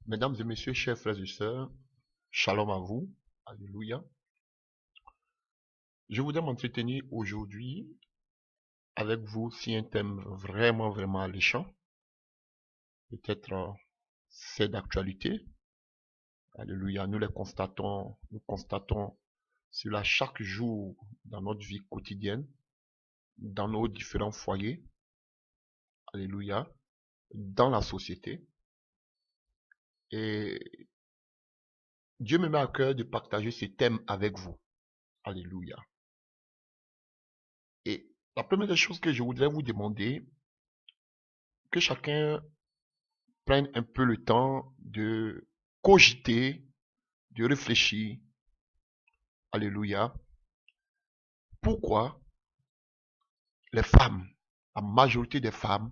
Mesdames et messieurs, chers frères et sœurs, shalom à vous. Alléluia. Je voudrais m'entretenir aujourd'hui avec vous sur un thème vraiment alléchant. Peut-être c'est d'actualité. Alléluia. Nous constatons cela chaque jour dans notre vie quotidienne, dans nos différents foyers. Alléluia. Dans la société. Et Dieu me met à cœur de partager ce thème avec vous. Alléluia. Et la première des choses que je voudrais vous demander, que chacun prenne un peu le temps de cogiter, de réfléchir. Alléluia. Pourquoi les femmes, la majorité des femmes,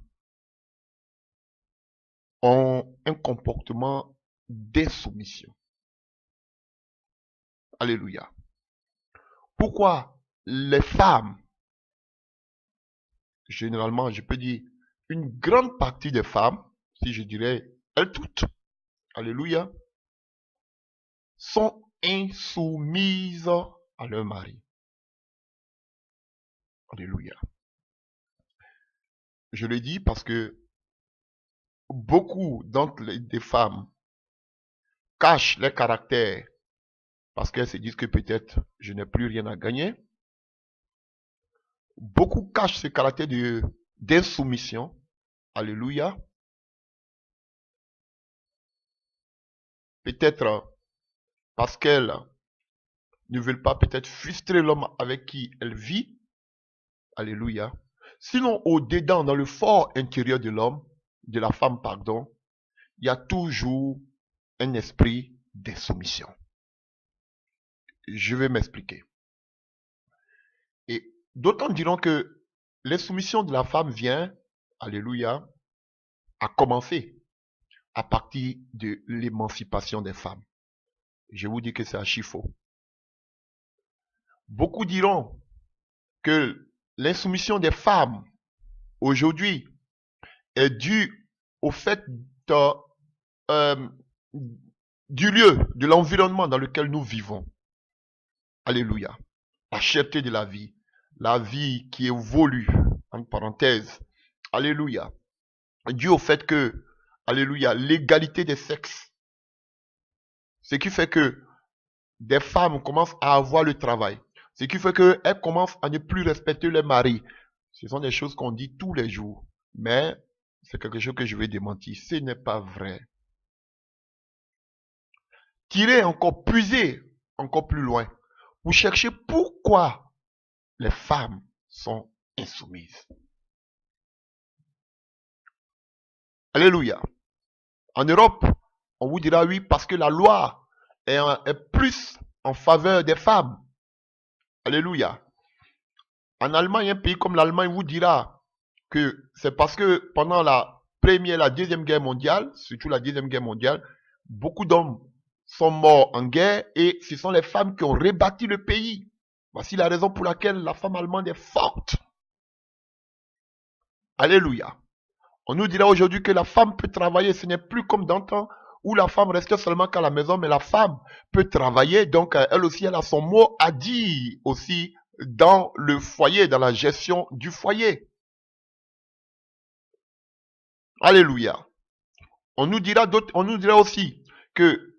ont un comportement d'insoumission? Alléluia. Pourquoi les femmes, généralement, je peux dire, une grande partie des femmes, si je dirais elles toutes, alléluia, sont insoumises à leur mari. Alléluia. Je le dis parce que beaucoup d'entre des femmes cachent leur caractère parce qu'elles se disent que peut-être je n'ai plus rien à gagner. Beaucoup cachent ce caractère d'insoumission. Alléluia. Peut-être parce qu'elles ne veulent pas peut-être frustrer l'homme avec qui elles vivent. Alléluia. Sinon, au-dedans, dans le fort intérieur de l'homme, de la femme, pardon, il y a toujours un esprit d'insoumission. Je vais m'expliquer. Et d'autant diront que l'insoumission de la femme vient, alléluia, à commencer à partir de l'émancipation des femmes. Je vous dis que c'est archi faux. Beaucoup diront que l'insoumission des femmes aujourd'hui est due au fait euh, du lieu, de l'environnement dans lequel nous vivons. Alléluia. La cherté de la vie qui évolue, en parenthèse. Alléluia. Dû au fait que, alléluia, l'égalité des sexes. Ce qui fait que des femmes commencent à avoir le travail. Ce qui fait qu'elles commencent à ne plus respecter leur mari. Ce sont des choses qu'on dit tous les jours. Mais c'est quelque chose que je vais démentir. Ce n'est pas vrai. Tirez encore, puisez encore plus loin. Vous cherchez pourquoi les femmes sont insoumises. Alléluia. En Europe, on vous dira oui parce que la loi est plus en faveur des femmes. Alléluia. En Allemagne, un pays comme l'Allemagne vous dira que c'est parce que pendant la première et la deuxième guerre mondiale, surtout la deuxième guerre mondiale, beaucoup d'hommes sont morts en guerre et ce sont les femmes qui ont rebâti le pays. Voici la raison pour laquelle la femme allemande est forte. Alléluia. On nous dira aujourd'hui que la femme peut travailler, ce n'est plus comme d'antan où la femme restait seulement qu'à la maison, mais la femme peut travailler, donc elle aussi, elle a son mot à dire aussi dans le foyer, dans la gestion du foyer. Alléluia. On nous dira aussi que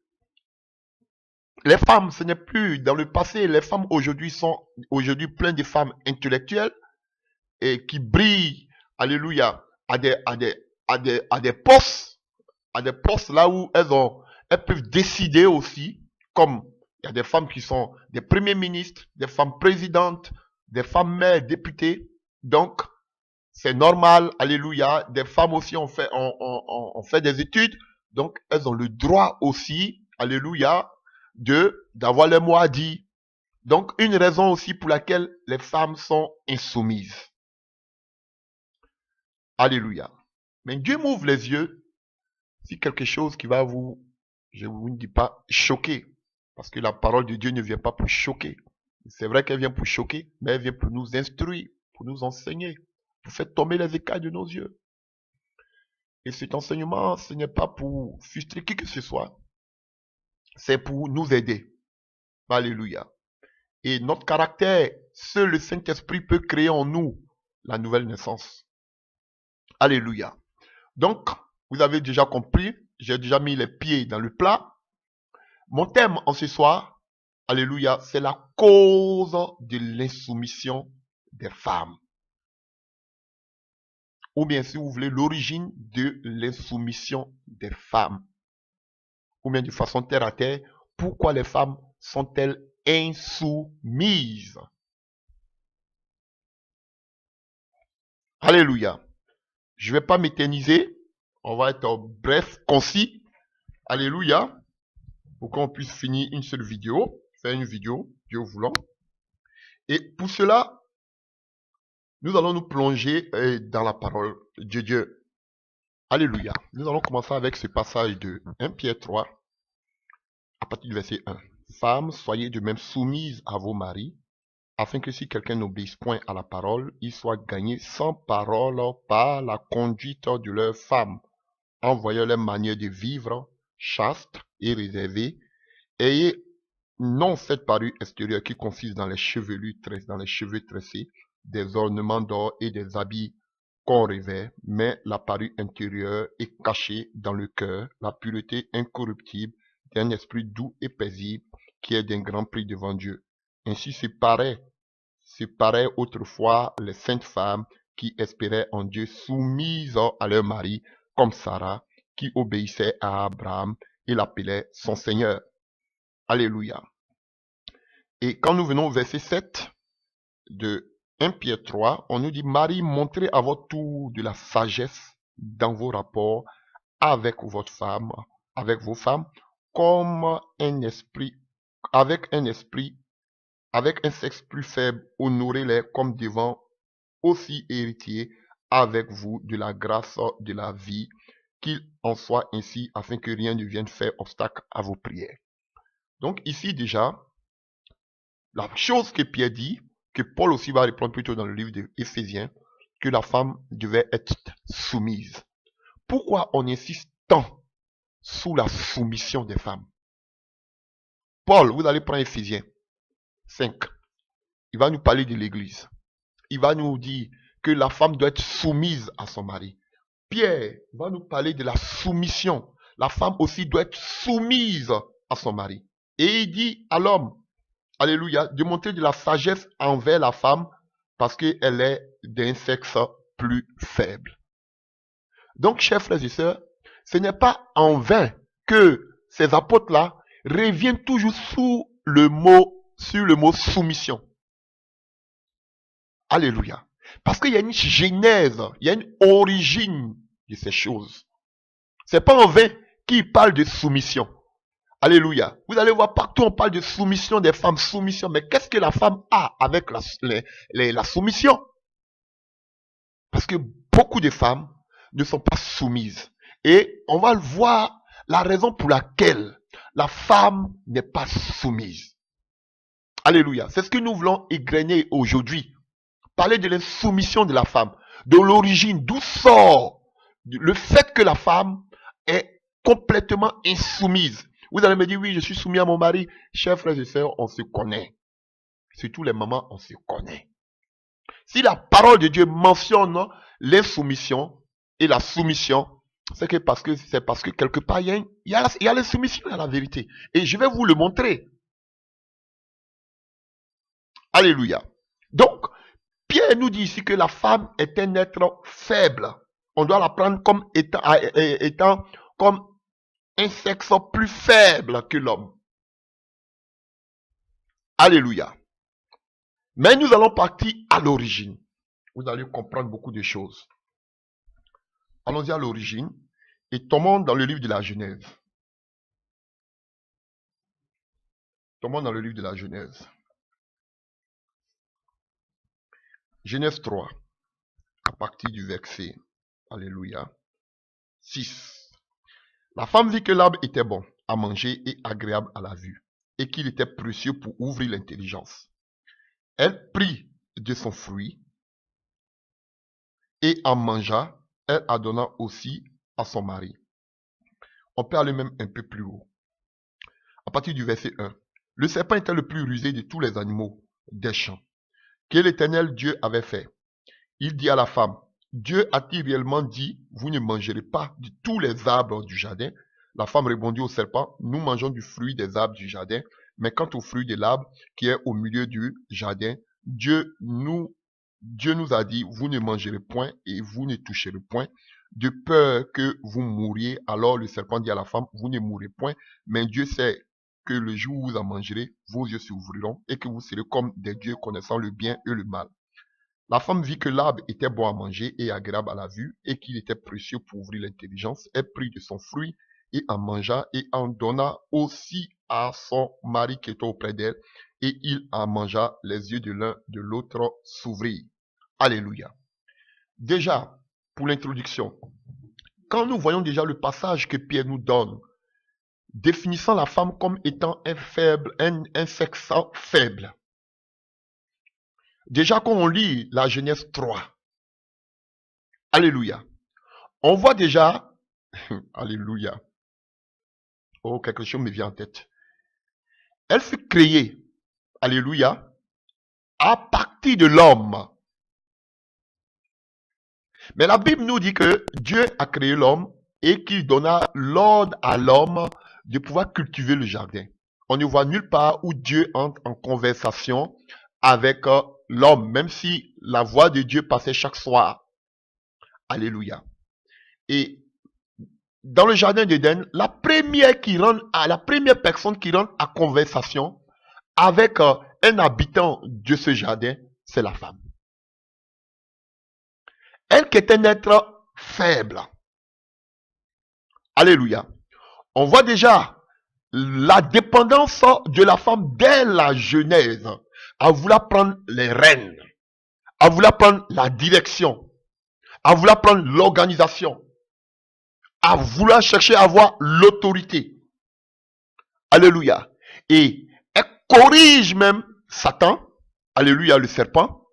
les femmes, ce n'est plus dans le passé, les femmes aujourd'hui sont aujourd'hui plein de femmes intellectuelles et qui brillent, alléluia, à des postes là où elles peuvent décider aussi, comme il y a des femmes qui sont des premiers ministres, des femmes présidentes, des femmes mères, députées. Donc, c'est normal, alléluia. Des femmes aussi ont fait des études, donc elles ont le droit aussi, alléluia, d'avoir le mot à dire. Donc, une raison aussi pour laquelle les femmes sont insoumises. Alléluia. Mais Dieu m'ouvre les yeux si quelque chose qui va vous, je ne vous dis pas choquer, parce que la parole de Dieu ne vient pas pour choquer. C'est vrai qu'elle vient pour choquer, mais elle vient pour nous instruire, pour nous enseigner, pour faire tomber les écailles de nos yeux. Et cet enseignement, ce n'est pas pour frustrer qui que ce soit. C'est pour nous aider. Alléluia. Et notre caractère, seul le Saint-Esprit peut créer en nous la nouvelle naissance. Alléluia. Donc, vous avez déjà compris, j'ai déjà mis les pieds dans le plat. Mon thème en ce soir, alléluia, c'est la cause de l'insoumission des femmes. Ou bien, si vous voulez, l'origine de l'insoumission des femmes. Ou bien de façon terre à terre, pourquoi les femmes sont-elles insoumises? Alléluia. Je ne vais pas m'éterniser. On va être bref, concis. Alléluia. Pour qu'on puisse finir une seule vidéo. Faire une vidéo, Dieu voulant. Et pour cela, nous allons nous plonger dans la parole de Dieu. Alléluia. Nous allons commencer avec ce passage de 1 Pierre 3, à partir du verset 1. Femmes, soyez de même soumises à vos maris, afin que si quelqu'un n'obéisse point à la parole, il soit gagné sans parole par la conduite de leurs femmes, en voyant leur manière de vivre, chaste et réservée. Ayez non cette parure extérieure qui consiste dans les cheveux tressés, des ornements d'or et des habits qu'on revêt, mais la parure intérieure est cachée dans le cœur, la pureté incorruptible d'un esprit doux et paisible qui est d'un grand prix devant Dieu. Ainsi se paraît autrefois les saintes femmes qui espéraient en Dieu, soumises à leur mari, comme Sarah, qui obéissait à Abraham et l'appelait son Seigneur. Alléluia. Et quand nous venons au verset 7 de 1 Pierre 3, on nous dit, Marie, montrez à votre tour de la sagesse dans vos rapports avec vos femmes, comme avec un sexe plus faible, honorez-les comme devant aussi héritiers avec vous de la grâce de la vie, qu'il en soit ainsi, afin que rien ne vienne faire obstacle à vos prières. Donc ici déjà, la chose que Pierre dit, que Paul aussi va répondre plutôt dans le livre d'Éphésiens, que la femme devait être soumise. Pourquoi on insiste tant sur la soumission des femmes? Paul, vous allez prendre Éphésiens 5. Il va nous parler de l'église. Il va nous dire que la femme doit être soumise à son mari. Pierre va nous parler de la soumission. La femme aussi doit être soumise à son mari. Et il dit à l'homme, alléluia, de montrer de la sagesse envers la femme parce qu'elle est d'un sexe plus faible. Donc, chers frères et sœurs, ce n'est pas en vain que ces apôtres-là reviennent toujours sur le mot soumission. Alléluia. Parce qu'il y a une genèse, il y a une origine de ces choses. C'est pas en vain qu'ils parlent de soumission. Alléluia. Vous allez voir partout on parle de soumission des femmes, soumission. Mais qu'est-ce que la femme a avec la soumission? Parce que beaucoup de femmes ne sont pas soumises. Et on va le voir la raison pour laquelle la femme n'est pas soumise. Alléluia. C'est ce que nous voulons égrener aujourd'hui. Parler de l'insoumission de la femme, de l'origine, d'où sort le fait que la femme est complètement insoumise. Vous allez me dire, oui, je suis soumis à mon mari. Chers frères et sœurs, on se connaît. Surtout les mamans, on se connaît. Si la parole de Dieu mentionne l'insoumission et la soumission, c'est parce que quelque part, il y a l'insoumission, il y a la vérité. Et je vais vous le montrer. Alléluia. Donc, Pierre nous dit ici que la femme est un être faible. On doit la prendre comme étant comme un sexe plus faible que l'homme. Alléluia. Mais nous allons partir à l'origine. Vous allez comprendre beaucoup de choses. Allons-y à l'origine et tombons dans le livre de la Genèse. Tombons dans le livre de la Genèse. Genèse 3, à partir du verset, alléluia, 6. La femme vit que l'arbre était bon à manger et agréable à la vue, et qu'il était précieux pour ouvrir l'intelligence. Elle prit de son fruit et en mangea. Elle en donna aussi à son mari. On peut aller même un peu plus haut. À partir du verset 1. Le serpent était le plus rusé de tous les animaux des champs que l'Éternel Dieu avait fait. Il dit à la femme, Dieu a-t-il réellement dit, vous ne mangerez pas de tous les arbres du jardin? La femme répondit au serpent, nous mangeons du fruit des arbres du jardin, mais quant au fruit de l'arbre qui est au milieu du jardin, Dieu nous a dit, vous ne mangerez point et vous ne toucherez point, de peur que vous mouriez. Alors le serpent dit à la femme, vous ne mourrez point, mais Dieu sait que le jour où vous en mangerez, vos yeux s'ouvriront et que vous serez comme des dieux connaissant le bien et le mal. La femme vit que l'arbre était bon à manger et agréable à la vue et qu'il était précieux pour ouvrir l'intelligence. Elle prit de son fruit et en mangea et en donna aussi à son mari qui était auprès d'elle et il en mangea, les yeux de l'un de l'autre s'ouvrirent. Alléluia. Déjà, pour l'introduction, quand nous voyons déjà le passage que Pierre nous donne, définissant la femme comme étant un sexe faible. Déjà, quand on lit la Genèse 3, alléluia, on voit déjà, alléluia, oh, quelque chose me vient en tête. Elle fut créée, alléluia, à partir de l'homme. Mais la Bible nous dit que Dieu a créé l'homme et qu'il donna l'ordre à l'homme de pouvoir cultiver le jardin. On ne voit nulle part où Dieu entre en conversation avec l'homme, même si la voix de Dieu passait chaque soir. Alléluia. Et dans le jardin d'Éden, la première personne qui rentre à conversation avec un habitant de ce jardin, c'est la femme. Elle qui est un être faible. Alléluia. On voit déjà la dépendance de la femme dès la Genèse à vouloir prendre les rênes, à vouloir prendre la direction, à vouloir prendre l'organisation, à vouloir chercher à avoir l'autorité. Alléluia. Et elle corrige même Satan, alléluia, le serpent.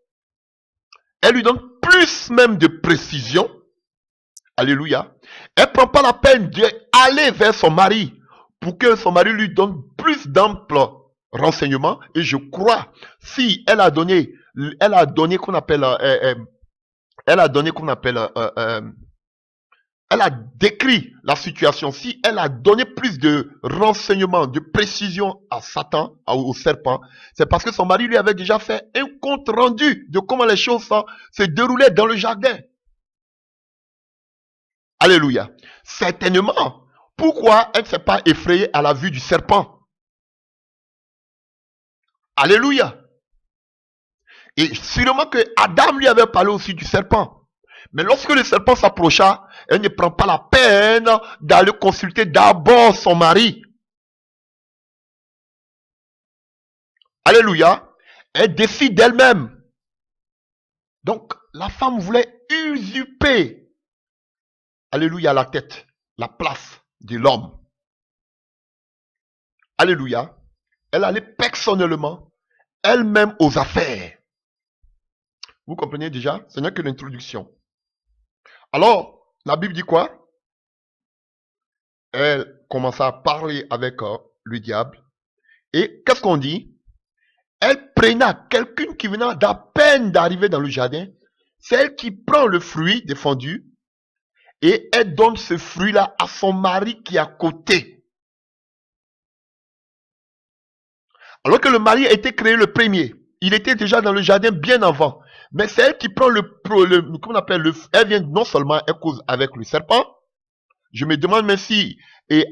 Elle lui donne plus même de précision. Alléluia. Elle ne prend pas la peine d'aller vers son mari pour que son mari lui donne plus d'amples renseignements. Et je crois, si elle a donné qu'on appelle, elle a décrit la situation. Si elle a donné plus de renseignements, de précision à Satan, au serpent, c'est parce que son mari lui avait déjà fait un compte rendu de comment les choses se déroulaient dans le jardin. Alléluia. Certainement. Pourquoi elle ne s'est pas effrayée à la vue du serpent? Alléluia. Et sûrement que Adam lui avait parlé aussi du serpent. Mais lorsque le serpent s'approcha, elle ne prend pas la peine d'aller consulter d'abord son mari. Alléluia. Elle décide d'elle-même. Donc, la femme voulait usurper, alléluia, la tête, la place de l'homme. Alléluia. Elle allait personnellement, elle-même aux affaires. Vous comprenez déjà? Ce n'est que l'introduction. Alors, la Bible dit quoi? Elle commença à parler avec le diable. Et qu'est-ce qu'on dit? Elle prena quelqu'un qui venait d'à peine d'arriver dans le jardin. C'est elle qui prend le fruit défendu. Et elle donne ce fruit-là à son mari qui est à côté. Alors que le mari a été créé le premier. Il était déjà dans le jardin bien avant. Mais c'est elle qui prend comment on appelle elle vient non seulement, elle cause avec le serpent. Je me demande même si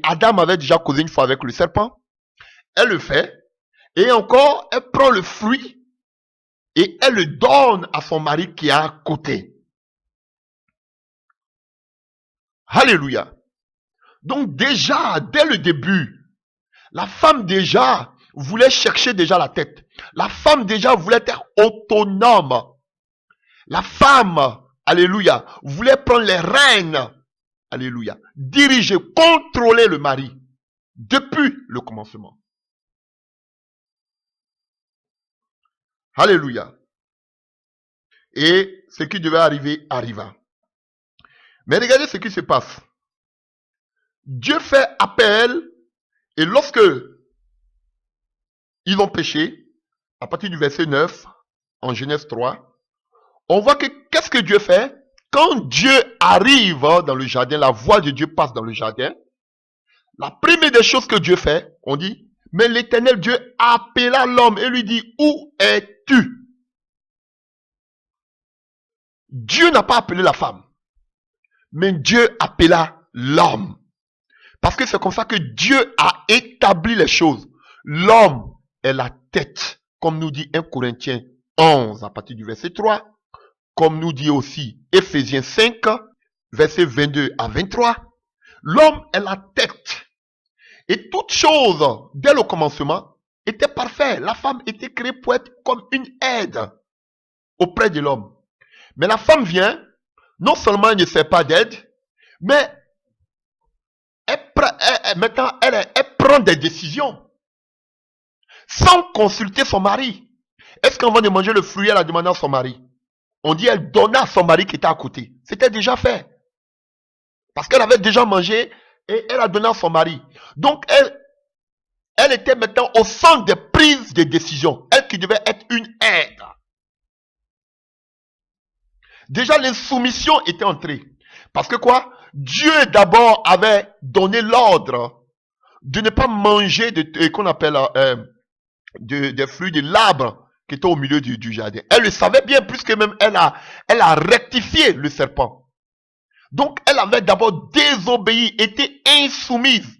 Adam avait déjà causé une fois avec le serpent. Elle le fait. Et encore, elle prend le fruit et elle le donne à son mari qui est à côté. Alléluia. Donc déjà, dès le début, la femme déjà voulait chercher déjà la tête. La femme déjà voulait être autonome. La femme, alléluia, voulait prendre les rênes, alléluia, diriger, contrôler le mari depuis le commencement. Alléluia. Et ce qui devait arriver, arriva. Mais regardez ce qui se passe. Dieu fait appel, et lorsque ils ont péché, à partir du verset 9, en Genèse 3, on voit que qu'est-ce que Dieu fait? Quand Dieu arrive dans le jardin, la voix de Dieu passe dans le jardin, la première des choses que Dieu fait, on dit, mais l'Éternel Dieu appela l'homme et lui dit, où es-tu? Dieu n'a pas appelé la femme, mais Dieu appela l'homme. Parce que c'est comme ça que Dieu a établi les choses. L'homme est la tête, comme nous dit 1 Corinthiens 11 à partir du verset 3, comme nous dit aussi Éphésiens 5, verset 22 à 23. L'homme est la tête. Et toute chose, dès le commencement, était parfaite. La femme était créée pour être comme une aide auprès de l'homme. Mais la femme vient, non seulement elle ne sert pas d'aide, mais maintenant elle prend des décisions sans consulter son mari. Est-ce qu'avant de manger le fruit, elle a demandé à son mari? On dit elle donna à son mari qui était à côté. C'était déjà fait. Parce qu'elle avait déjà mangé et elle a donné à son mari. Donc elle était maintenant au centre des prises de décision. Elle qui devait être une aide. Déjà l'insoumission était entrée. Parce que quoi? Dieu d'abord avait donné l'ordre de ne pas manger qu'on appelle des fruits de l'arbre qui était au milieu du jardin. Elle le savait bien, puisque même elle a rectifié le serpent. Donc elle avait d'abord désobéi, été insoumise.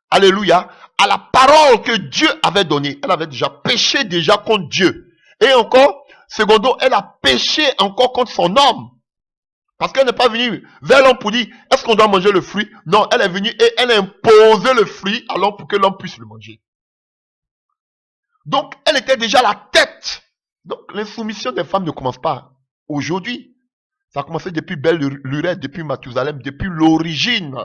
Alléluia. À la parole que Dieu avait donnée. Elle avait déjà péché contre Dieu. Et encore, secondo, elle a péché encore contre son homme. Parce qu'elle n'est pas venue vers l'homme pour dire, est-ce qu'on doit manger le fruit? Non, elle est venue et elle a imposé le fruit à l'homme pour que l'homme puisse le manger. Donc, elle était déjà la tête. Donc, l'insoumission des femmes ne commence pas aujourd'hui. Ça a commencé depuis Belle Lurette, depuis Mathusalem, depuis l'origine.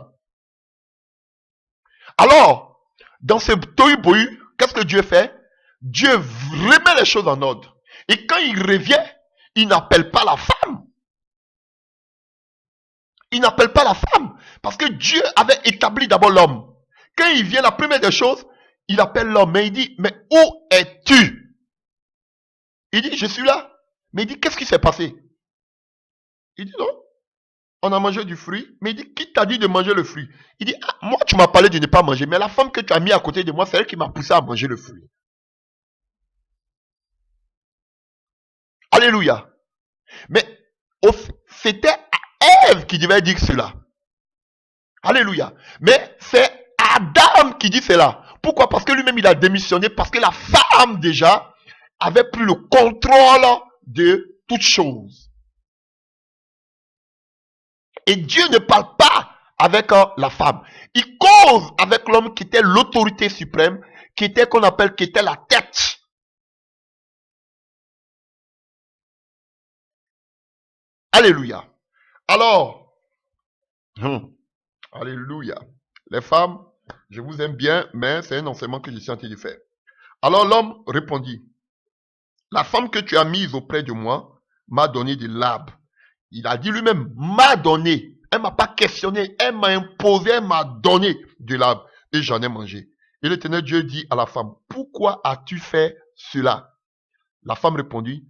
Alors, dans ce tohu-bohu, qu'est-ce que Dieu fait? Dieu remet les choses en ordre. Et quand il revient, il n'appelle pas la femme. Il n'appelle pas la femme. Parce que Dieu avait établi d'abord l'homme. Quand il vient, la première des choses, il appelle l'homme. Mais il dit, mais où es-tu? Il dit, je suis là. Mais il dit, qu'est-ce qui s'est passé? Il dit, non. On a mangé du fruit. Mais il dit, qui t'a dit de manger le fruit? Il dit, ah, moi tu m'as parlé de ne pas manger. Mais la femme que tu as mis à côté de moi, c'est elle qui m'a poussé à manger le fruit. Alléluia. Mais c'était Ève qui devait dire cela. Alléluia. Mais c'est Adam qui dit cela. Pourquoi? Parce que lui-même il a démissionné, parce que la femme déjà avait pris le contrôle de toutes choses. Et Dieu ne parle pas avec la femme. Il cause avec l'homme qui était l'autorité suprême, qui était qui était la tête. Alléluia. Alors, alléluia. Les femmes, je vous aime bien, mais c'est un enseignement que je suis en train de faire. Alors l'homme répondit, la femme que tu as mise auprès de moi m'a donné de l'arbre. Il a dit lui-même, m'a donné. Elle m'a pas questionné, elle m'a imposé, elle m'a donné de l'arbre. Et j'en ai mangé. Et l'Éternel Dieu dit à la femme, pourquoi as-tu fait cela? La femme répondit,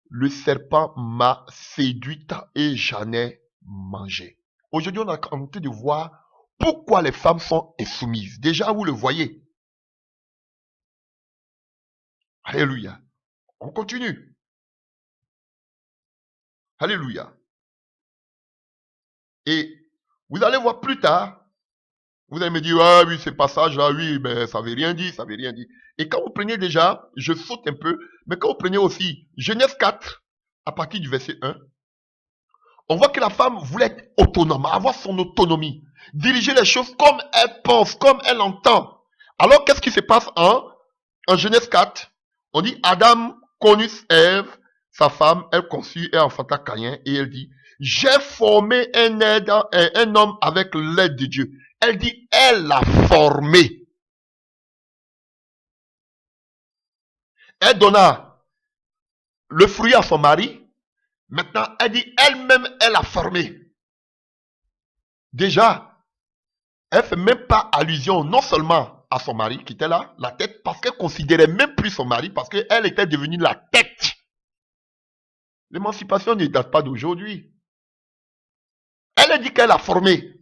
le serpent m'a séduite et j'en ai mangé. Aujourd'hui, on a tenté de voir pourquoi les femmes sont insoumises. Déjà, vous le voyez. Alléluia. On continue. Alléluia. Et vous allez voir plus tard, vous allez me dire, ah oui, ce passage-là, oui, mais ça veut rien dire, ça veut rien dire. Et quand vous prenez déjà, je saute un peu, mais quand vous prenez aussi Genèse 4, à partir du verset 1, on voit que la femme voulait être autonome, avoir son autonomie, diriger les choses comme elle pense, comme elle entend. Alors, qu'est-ce qui se passe en Genèse 4? On dit, Adam connut Ève, sa femme, elle conçut et enfanta Caïn, et elle dit, j'ai formé un homme avec l'aide de Dieu. Elle dit, elle l'a formé. Elle donna le fruit à son mari. Maintenant, elle dit, elle-même, elle a formé. Déjà, Elle ne fait même pas allusion non seulement à son mari qui était là, la tête, parce qu'elle considérait même plus son mari, parce qu'elle était devenue la tête. L'émancipation ne date pas d'aujourd'hui. Elle a dit qu'elle a formé,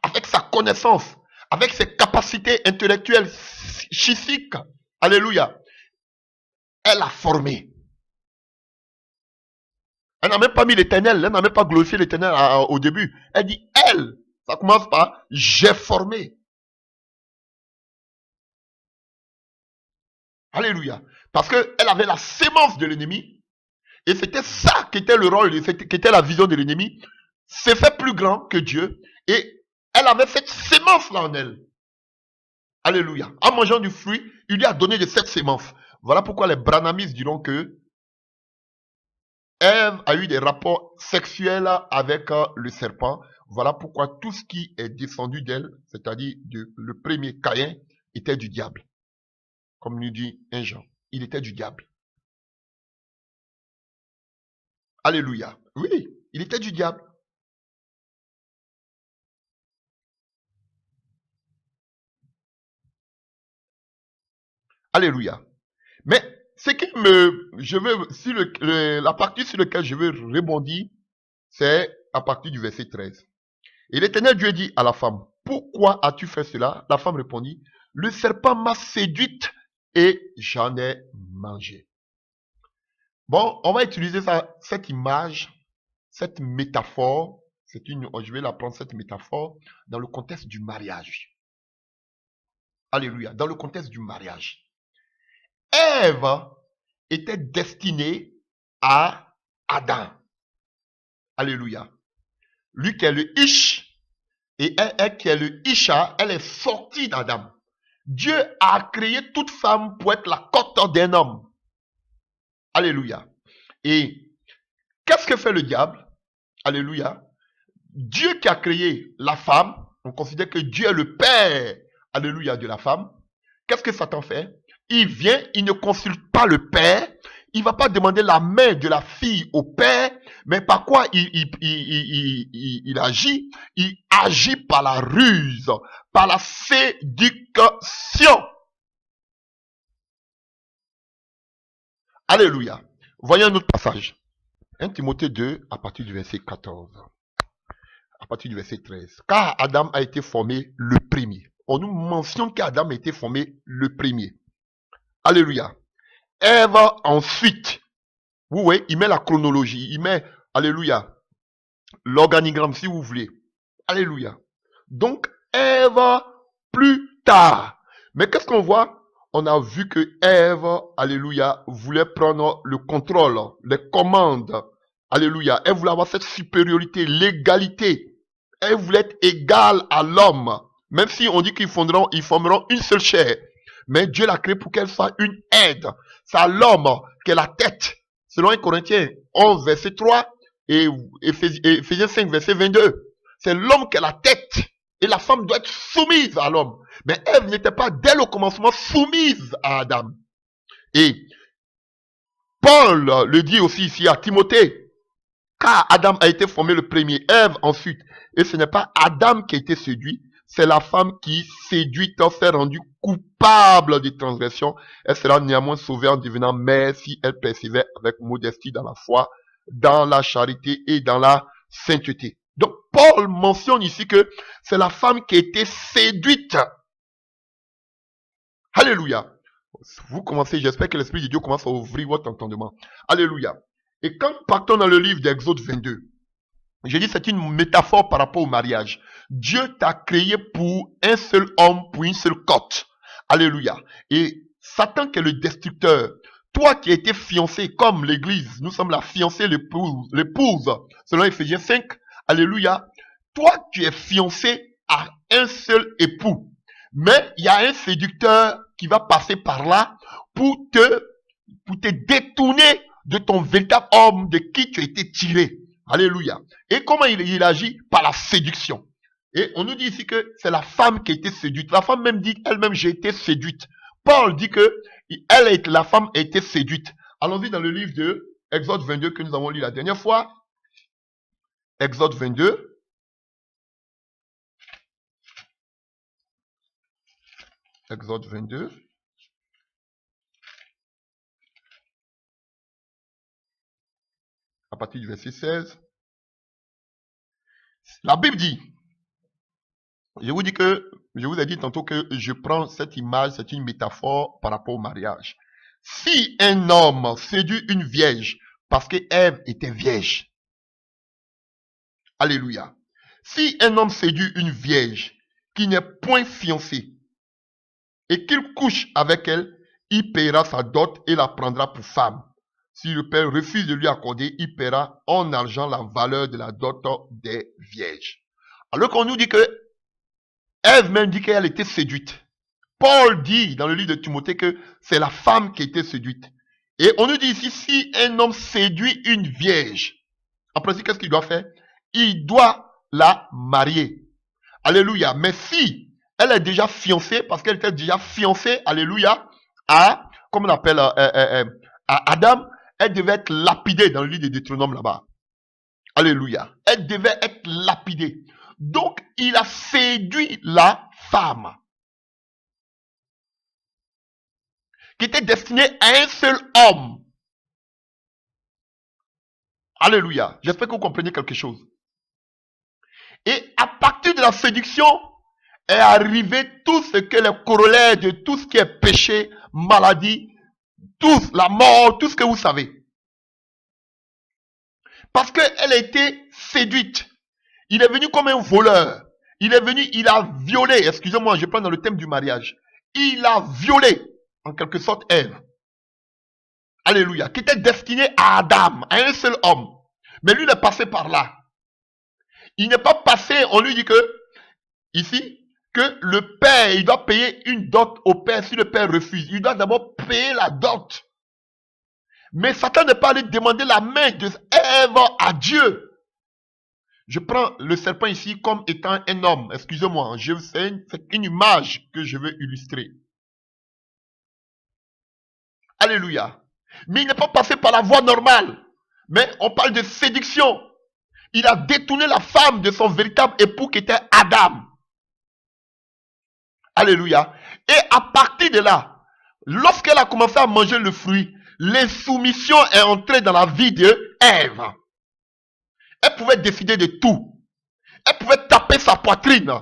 avec sa connaissance, avec ses capacités intellectuelles, physiques. Alléluia. Elle a formé. Elle n'a même pas mis l'éternel, elle n'a même pas glorifié l'éternel au début. Elle dit elle. Ça commence par j'ai formé. Alléluia. Parce qu'elle avait la sémence de l'ennemi. Et c'était ça qui était le rôle, qui était la vision de l'ennemi. C'est fait plus grand que Dieu. Et elle avait cette sémence-là en elle. Alléluia. En mangeant du fruit, il lui a donné de cette sémence. Voilà pourquoi les branhamistes diront que Ève a eu des rapports sexuels avec le serpent. Voilà pourquoi tout ce qui est descendu d'elle, c'est-à-dire le premier Caïn, était du diable. Comme nous dit un Jean, il était du diable. Alléluia. Oui, il était du diable. Alléluia. Mais ce qui la partie sur laquelle je veux rebondir, c'est à partir du verset 13. Et l'Éternel Dieu dit à la femme, pourquoi as-tu fait cela? La femme répondit, le serpent m'a séduite et j'en ai mangé. Bon, on va utiliser cette image, cette métaphore, je vais la prendre cette métaphore dans le contexte du mariage. Alléluia, dans le contexte du mariage. Ève était destinée à Adam. Alléluia. Lui qui est le Ish, et elle qui est le Isha, elle est sortie d'Adam. Dieu a créé toute femme pour être la côte d'un homme. Alléluia. Et qu'est-ce que fait le diable? Alléluia. Dieu qui a créé la femme, on considère que Dieu est le père, alléluia, de la femme. Qu'est-ce que Satan fait? Il vient, il ne consulte pas le père, il ne va pas demander la main de la fille au père, mais par quoi il agit? Il agit par la ruse, par la séduction. Alléluia. Voyons un autre passage. 1 Timothée 2, à partir du verset 14. À partir du verset 13. Car Adam a été formé le premier. On nous mentionne qu'Adam a été formé le premier. Alléluia. Ève ensuite. Vous voyez, il met la chronologie. Il met, alléluia, l'organigramme si vous voulez. Alléluia. Donc, Ève plus tard. Mais qu'est-ce qu'on voit? On a vu que Ève, alléluia, voulait prendre le contrôle, les commandes. Alléluia. Elle voulait avoir cette supériorité, l'égalité. Elle voulait être égale à l'homme. Même si on dit qu'ils formeront une seule chair. Mais Dieu l'a créée pour qu'elle soit une aide. C'est à l'homme qui est la tête. Selon 1 Corinthiens 11, verset 3 et Éphésiens 5, verset 22. C'est l'homme qui est la tête. Et la femme doit être soumise à l'homme. Mais Ève n'était pas dès le commencement soumise à Adam. Et Paul le dit aussi ici à Timothée. Car Adam a été formé le premier, Ève ensuite. Et ce n'est pas Adam qui a été séduit, c'est la femme qui, séduite, s'est rendue coupable de transgression. Elle sera néanmoins sauvée en devenant mère si elle persévère avec modestie dans la foi, dans la charité et dans la sainteté. Donc, Paul mentionne ici que c'est la femme qui a été séduite. Alléluia. Vous commencez, j'espère que l'Esprit de Dieu commence à ouvrir votre entendement. Alléluia. Et quand nous partons dans le livre d'Exode 22, j'ai dit c'est une métaphore par rapport au mariage. Dieu t'a créé pour un seul homme, pour une seule côte. Alléluia. Et Satan qui est le destructeur, toi qui as été fiancé comme l'église, nous sommes la fiancée, l'épouse, selon Éphésiens 5, alléluia. Toi tu es fiancé à un seul époux. Mais il y a un séducteur qui va passer par là pour te détourner de ton véritable homme de qui tu as été tiré. Alléluia. Et comment il agit? Par la séduction. Et on nous dit ici que c'est la femme qui a été séduite. La femme même dit elle-même j'ai été séduite. Paul dit que la femme a été séduite. Allons-y dans le livre de Exode 22 que nous avons lu la dernière fois. Exode 22. Exode 22. À partir du verset 16. La Bible dit, je vous ai dit tantôt que je prends cette image, c'est une métaphore par rapport au mariage. Si un homme séduit une vierge parce que Ève était vierge, alléluia. Si un homme séduit une vierge qui n'est point fiancée et qu'il couche avec elle, il paiera sa dot et la prendra pour femme. Si le père refuse de lui accorder, il paiera en argent la valeur de la dot des vierges. Alors qu'on nous dit que Ève même dit qu'elle était séduite. Paul dit dans le livre de Timothée que c'est la femme qui était séduite. Et on nous dit ici, si un homme séduit une vierge, en principe, qu'est-ce qu'il doit faire? Il doit la marier. Alléluia. Mais si elle est déjà fiancée, parce qu'elle était déjà fiancée, alléluia, à, comme on appelle, à Adam, elle devait être lapidée dans le livre de Deutéronome là-bas. Alléluia. Elle devait être lapidée. Donc, il a séduit la femme qui était destinée à un seul homme. Alléluia. J'espère que vous comprenez quelque chose. Et à partir de la séduction est arrivé tout ce que les corollaires de tout ce qui est péché, maladie, tout, la mort, tout ce que vous savez. Parce qu'elle a été séduite. Il est venu comme un voleur. Il est venu, il a violé, excusez-moi, je prends dans le thème du mariage. Il a violé, en quelque sorte, Ève. Alléluia. Qui était destiné à Adam, à un seul homme. Mais lui, il est passé par là. Il n'est pas passé, on lui dit que, ici, que le père, il doit payer une dot au père si le père refuse. Il doit d'abord payer la dot. Mais Satan n'est pas allé demander la main de Ève à Dieu. Je prends le serpent ici comme étant un homme. Excusez-moi, c'est une image que je veux illustrer. Alléluia. Mais il n'est pas passé par la voie normale. Mais on parle de séduction. Il a détourné la femme de son véritable époux qui était Adam. Alléluia. Et à partir de là, lorsqu'elle a commencé à manger le fruit, l'insoumission est entrée dans la vie de Ève. Elle pouvait décider de tout. Elle pouvait taper sa poitrine.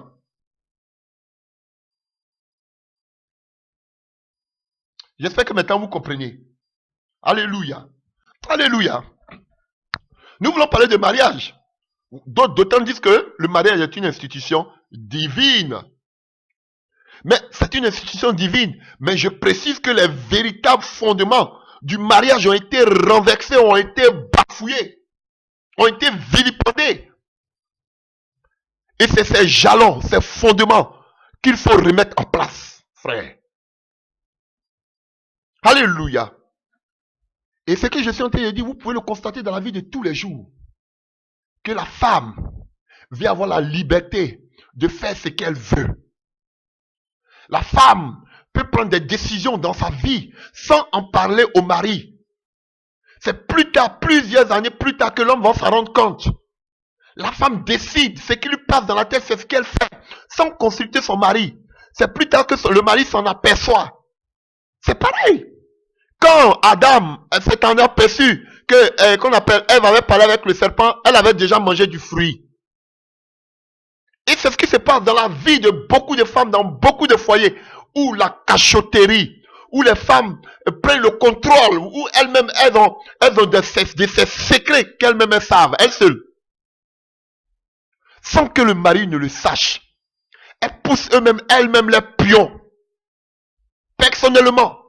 J'espère que maintenant vous comprenez. Alléluia. Alléluia. Nous voulons parler de mariage. D'autant disent que le mariage est une institution divine. Mais c'est une institution divine. Mais je précise que les véritables fondements du mariage ont été renversés, ont été bafouillés, ont été vilipendés. Et c'est ces jalons, ces fondements qu'il faut remettre en place, frère. Alléluia. Et ce que je suis en train de dire, vous pouvez le constater dans la vie de tous les jours. Que la femme vient avoir la liberté de faire ce qu'elle veut. La femme peut prendre des décisions dans sa vie sans en parler au mari. C'est plus tard, plusieurs années plus tard que l'homme va s'en rendre compte. La femme décide, ce qui lui passe dans la tête, c'est ce qu'elle fait, sans consulter son mari. C'est plus tard que le mari s'en aperçoit. C'est pareil. Quand Adam s'est en aperçu que, qu'on appelle, Ève avait parlé avec le serpent, elle avait déjà mangé du fruit. Et c'est ce qui se passe dans la vie de beaucoup de femmes, dans beaucoup de foyers, où la cachotterie, où les femmes prennent le contrôle, où elles-mêmes, elles ont de ces secrets qu'elles-mêmes savent, elles seules. Sans que le mari ne le sache. Elles poussent elles-mêmes les pions. Personnellement.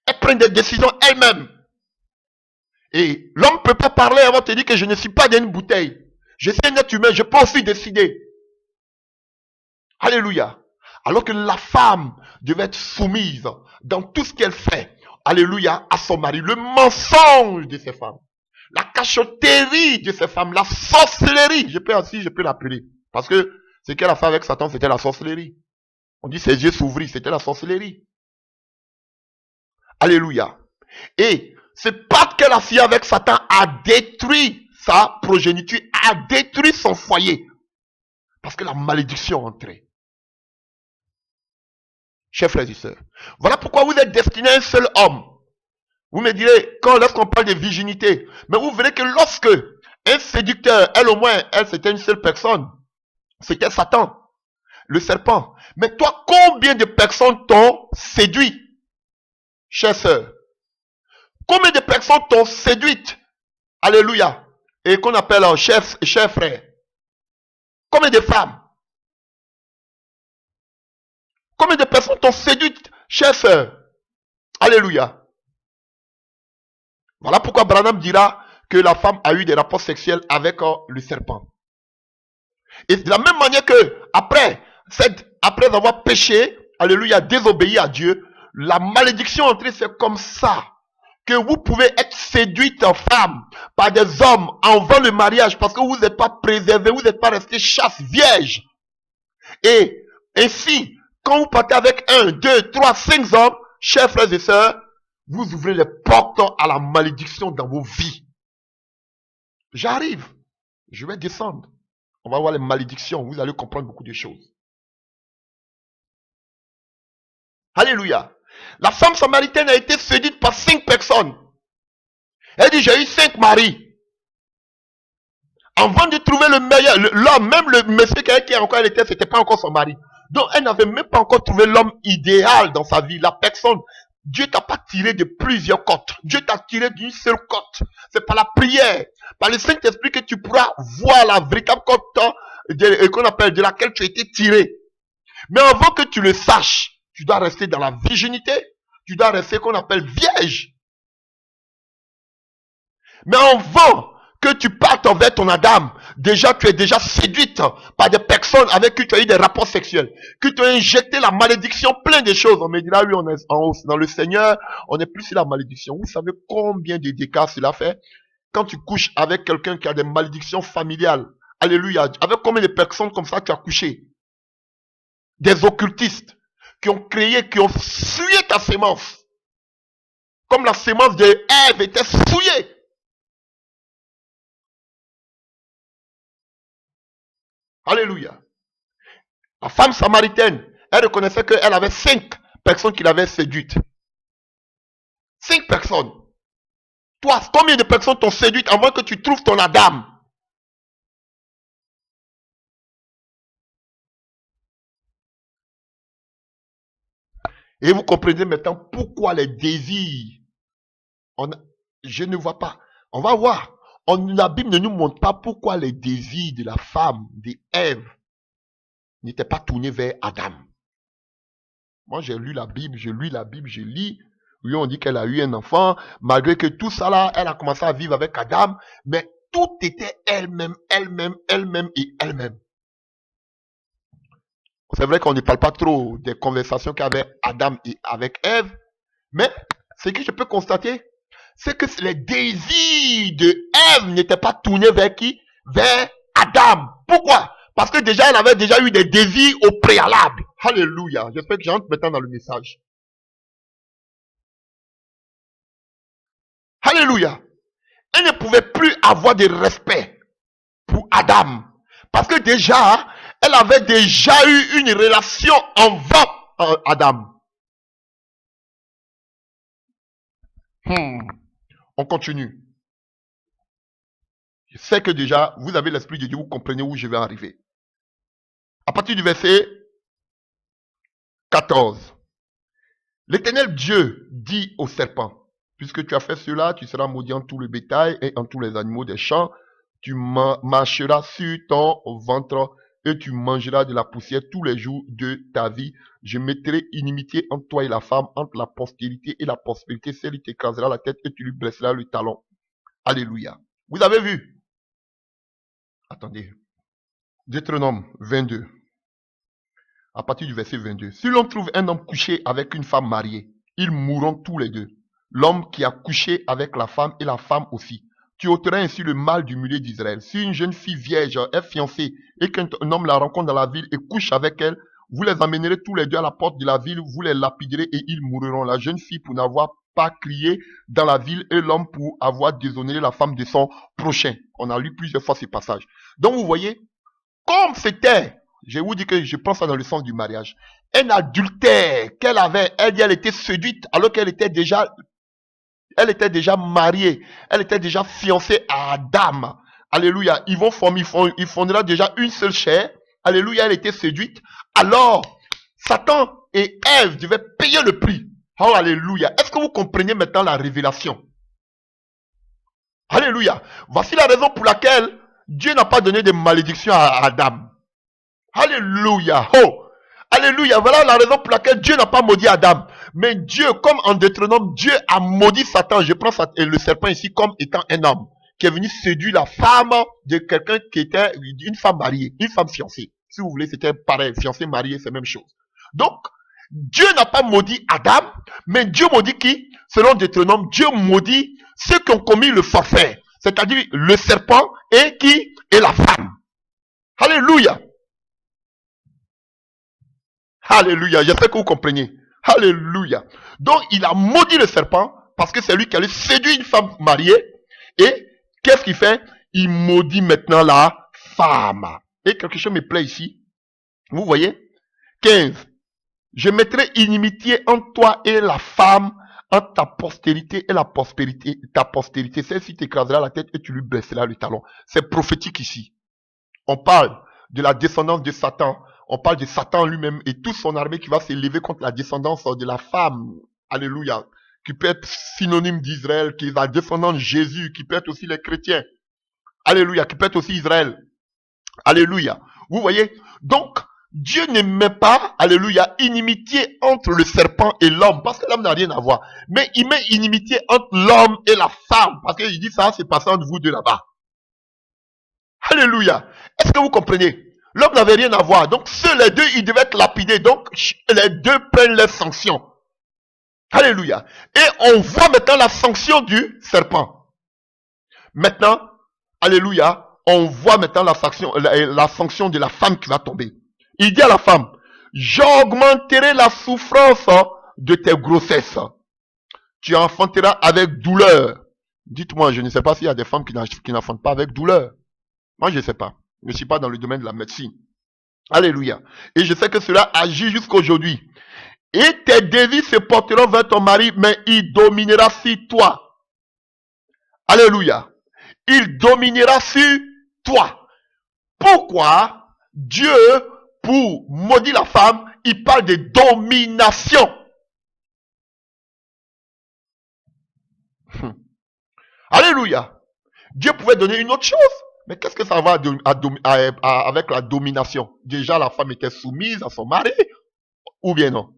Elles prennent des décisions elles-mêmes. Et l'homme ne peut pas parler avant de te dire que je ne suis pas dans une bouteille. Je suis un être humain, je peux aussi décider. Alléluia. Alors que la femme devait être soumise dans tout ce qu'elle fait. Alléluia, à son mari. Le mensonge de ces femmes. La cachotterie de ces femmes, la sorcellerie, je peux l'appeler. Parce que ce qu'elle a fait avec Satan, c'était la sorcellerie. On dit ses yeux s'ouvrirent, c'était la sorcellerie. Alléluia. Et ce pacte qu'elle a fait avec Satan a détruit sa progéniture, a détruit son foyer. Parce que la malédiction est entrée. chers frères et sœurs. Voilà pourquoi vous êtes destinés à un seul homme. Vous me direz, lorsqu'on parle de virginité, mais vous verrez que lorsque un séducteur, elle au moins, elle c'était une seule personne, c'était Satan, le serpent. Mais toi, combien de personnes t'ont séduit, chers sœurs? Combien de personnes t'ont séduite? Alléluia. Et qu'on appelle un chef frère. Combien de femmes? Combien de personnes t'ont séduite, chers sœurs? Alléluia. Voilà pourquoi Branham dira que la femme a eu des rapports sexuels avec le serpent. Et de la même manière que après avoir péché, alléluia, désobéi à Dieu, la malédiction entrée, c'est comme ça que vous pouvez être séduite en femme par des hommes avant le mariage parce que vous n'êtes pas préservé, vous n'êtes pas resté chaste, vierge. Et ainsi, quand vous partez avec 1, 2, 3, 5 hommes, chers frères et sœurs, vous ouvrez les portes à la malédiction dans vos vies. J'arrive, je vais descendre. On va voir les malédictions, vous allez comprendre beaucoup de choses. Alléluia. La femme samaritaine a été séduite par 5 personnes. Elle dit, j'ai eu 5 maris. Avant de trouver le meilleur, l'homme, même le monsieur qui encore elle était, c'était pas encore son mari. Donc, elle n'avait même pas encore trouvé l'homme idéal dans sa vie. La personne, Dieu t'a pas tiré de plusieurs côtes. Dieu t'a tiré d'une seule côte. C'est par la prière, par le Saint-Esprit que tu pourras voir la véritable côte qu'on appelle de laquelle tu as été tiré. Mais avant que tu le saches, tu dois rester dans la virginité. Tu dois rester qu'on appelle vierge. Mais avant que tu partes vers ton Adam, déjà tu es déjà séduite par des personnes avec qui tu as eu des rapports sexuels, qui t'ont injecté la malédiction, plein de choses. On me dira, oui, on est dans le Seigneur, on n'est plus sur la malédiction. Vous savez combien de dégâts cela fait quand tu couches avec quelqu'un qui a des malédictions familiales? Alléluia. Avec combien de personnes comme ça tu as couché? Des occultistes qui ont créé, qui ont souillé ta sémence. Comme la sémence de Ève était souillée. Alléluia. La femme samaritaine, elle reconnaissait qu'elle avait 5 personnes qui l'avaient séduite. 5 personnes. Toi, combien de personnes t'ont séduite avant que tu trouves ton Adam? Et vous comprenez maintenant pourquoi les désirs, je ne vois pas. On va voir. La Bible ne nous montre pas pourquoi les désirs de la femme, d'Ève, n'étaient pas tournés vers Adam. Moi, j'ai lu la Bible, je lis. Oui, on dit qu'elle a eu un enfant. Malgré que tout ça là, elle a commencé à vivre avec Adam. Mais tout était elle-même. C'est vrai qu'on ne parle pas trop des conversations qu'avait Adam et avec Ève. Mais ce que je peux constater, c'est que les désirs de Ève n'étaient pas tournés vers qui? Vers Adam. Pourquoi? Parce que déjà, elle avait déjà eu des désirs au préalable. Alléluia. J'espère que j'entre maintenant dans le message. Alléluia. Elle ne pouvait plus avoir de respect pour Adam. Parce que déjà, elle avait déjà eu une relation avant Adam. On continue. Je sais que déjà, vous avez l'Esprit de Dieu, vous comprenez où je vais arriver. À partir du verset 14. L'Éternel Dieu dit au serpent, puisque tu as fait cela, tu seras maudit en tout le bétail et en tous les animaux des champs. Tu marcheras sur ton ventre et tu mangeras de la poussière tous les jours de ta vie. Je mettrai inimitié entre toi et la femme, entre la postérité et la prospérité. Celle-ci t'écrasera la tête et tu lui blesseras le talon. Alléluia. Vous avez vu? Attendez. Deutéronome 22. À partir du verset 22. Si l'on trouve un homme couché avec une femme mariée, ils mourront tous les deux. L'homme qui a couché avec la femme et la femme aussi. Tu ôteras ainsi le mal du milieu d'Israël. Si une jeune fille vierge est fiancée et qu'un homme la rencontre dans la ville et couche avec elle, vous les amènerez tous les deux à la porte de la ville, vous les lapiderez et ils mourront. La jeune fille pour n'avoir pas crié dans la ville et l'homme pour avoir déshonoré la femme de son prochain. On a lu plusieurs fois ces passages. Donc vous voyez, comme c'était Je vous dis que je prends ça dans le sens du mariage. Un adultère qu'elle avait, elle était séduite alors qu'elle était déjà mariée. Elle était déjà fiancée à Adam. Alléluia. Ils vont former, ils fonderont déjà une seule chair. Alléluia. Elle était séduite. Alors, Satan et Ève devaient payer le prix. Oh, alléluia. Est-ce que vous comprenez maintenant la révélation? Alléluia. Voici la raison pour laquelle Dieu n'a pas donné de malédiction à Adam. Alléluia. Oh. Alléluia. Voilà la raison pour laquelle Dieu n'a pas maudit Adam. Mais Dieu, comme en Deutéronome, Dieu a maudit Satan. Je prends le serpent ici comme étant un homme qui est venu séduire la femme de quelqu'un qui était une femme mariée, une femme fiancée. Si vous voulez, c'était pareil. Fiancée, mariée, c'est la même chose. Donc, Dieu n'a pas maudit Adam, mais Dieu maudit qui? Selon Deutéronome, Dieu maudit ceux qui ont commis le forfait. C'est-à-dire le serpent et qui? Et la femme. Alléluia. Alléluia. J'espère que vous comprenez. Alléluia. Donc, il a maudit le serpent parce que c'est lui qui allait séduire une femme mariée. Et qu'est-ce qu'il fait? Il maudit maintenant la femme. Et quelque chose me plaît ici. Vous voyez? 15. Je mettrai inimitié entre toi et la femme, entre ta postérité et la prospérité, ta postérité. Celle-ci t'écrasera la tête et tu lui blesseras le talon. C'est prophétique ici. On parle de la descendance de Satan. On parle de Satan lui-même et toute son armée qui va s'élever contre la descendance de la femme. Alléluia. Qui peut être synonyme d'Israël, qui est la descendance de Jésus, qui peut être aussi les chrétiens. Alléluia. Qui peut être aussi Israël. Alléluia. Vous voyez? Donc, Dieu ne met pas, alléluia, inimitié entre le serpent et l'homme, parce que l'homme n'a rien à voir. Mais il met inimitié entre l'homme et la femme, parce qu'il dit ça, c'est passé entre vous deux là-bas. Alléluia. Est-ce que vous comprenez? L'homme n'avait rien à voir. Donc, les deux, ils devaient être lapidés. Donc, les deux prennent leurs sanctions. Alléluia. Et on voit maintenant la sanction du serpent. Maintenant, alléluia, on voit maintenant la sanction de la femme qui va tomber. Il dit à la femme, j'augmenterai la souffrance de tes grossesses. Tu enfanteras avec douleur. Dites-moi, je ne sais pas s'il y a des femmes qui n'enfantent pas avec douleur. Moi, je ne sais pas. Je ne suis pas dans le domaine de la médecine. Alléluia. Et je sais que cela agit jusqu'à aujourd'hui. Et tes désirs se porteront vers ton mari, mais il dominera sur toi. Alléluia. Il dominera sur toi. Pourquoi Dieu, pour maudire la femme, il parle de domination. Alléluia. Dieu pouvait donner une autre chose. Mais qu'est-ce que ça va avec la domination? Déjà, la femme était soumise à son mari. Ou bien non?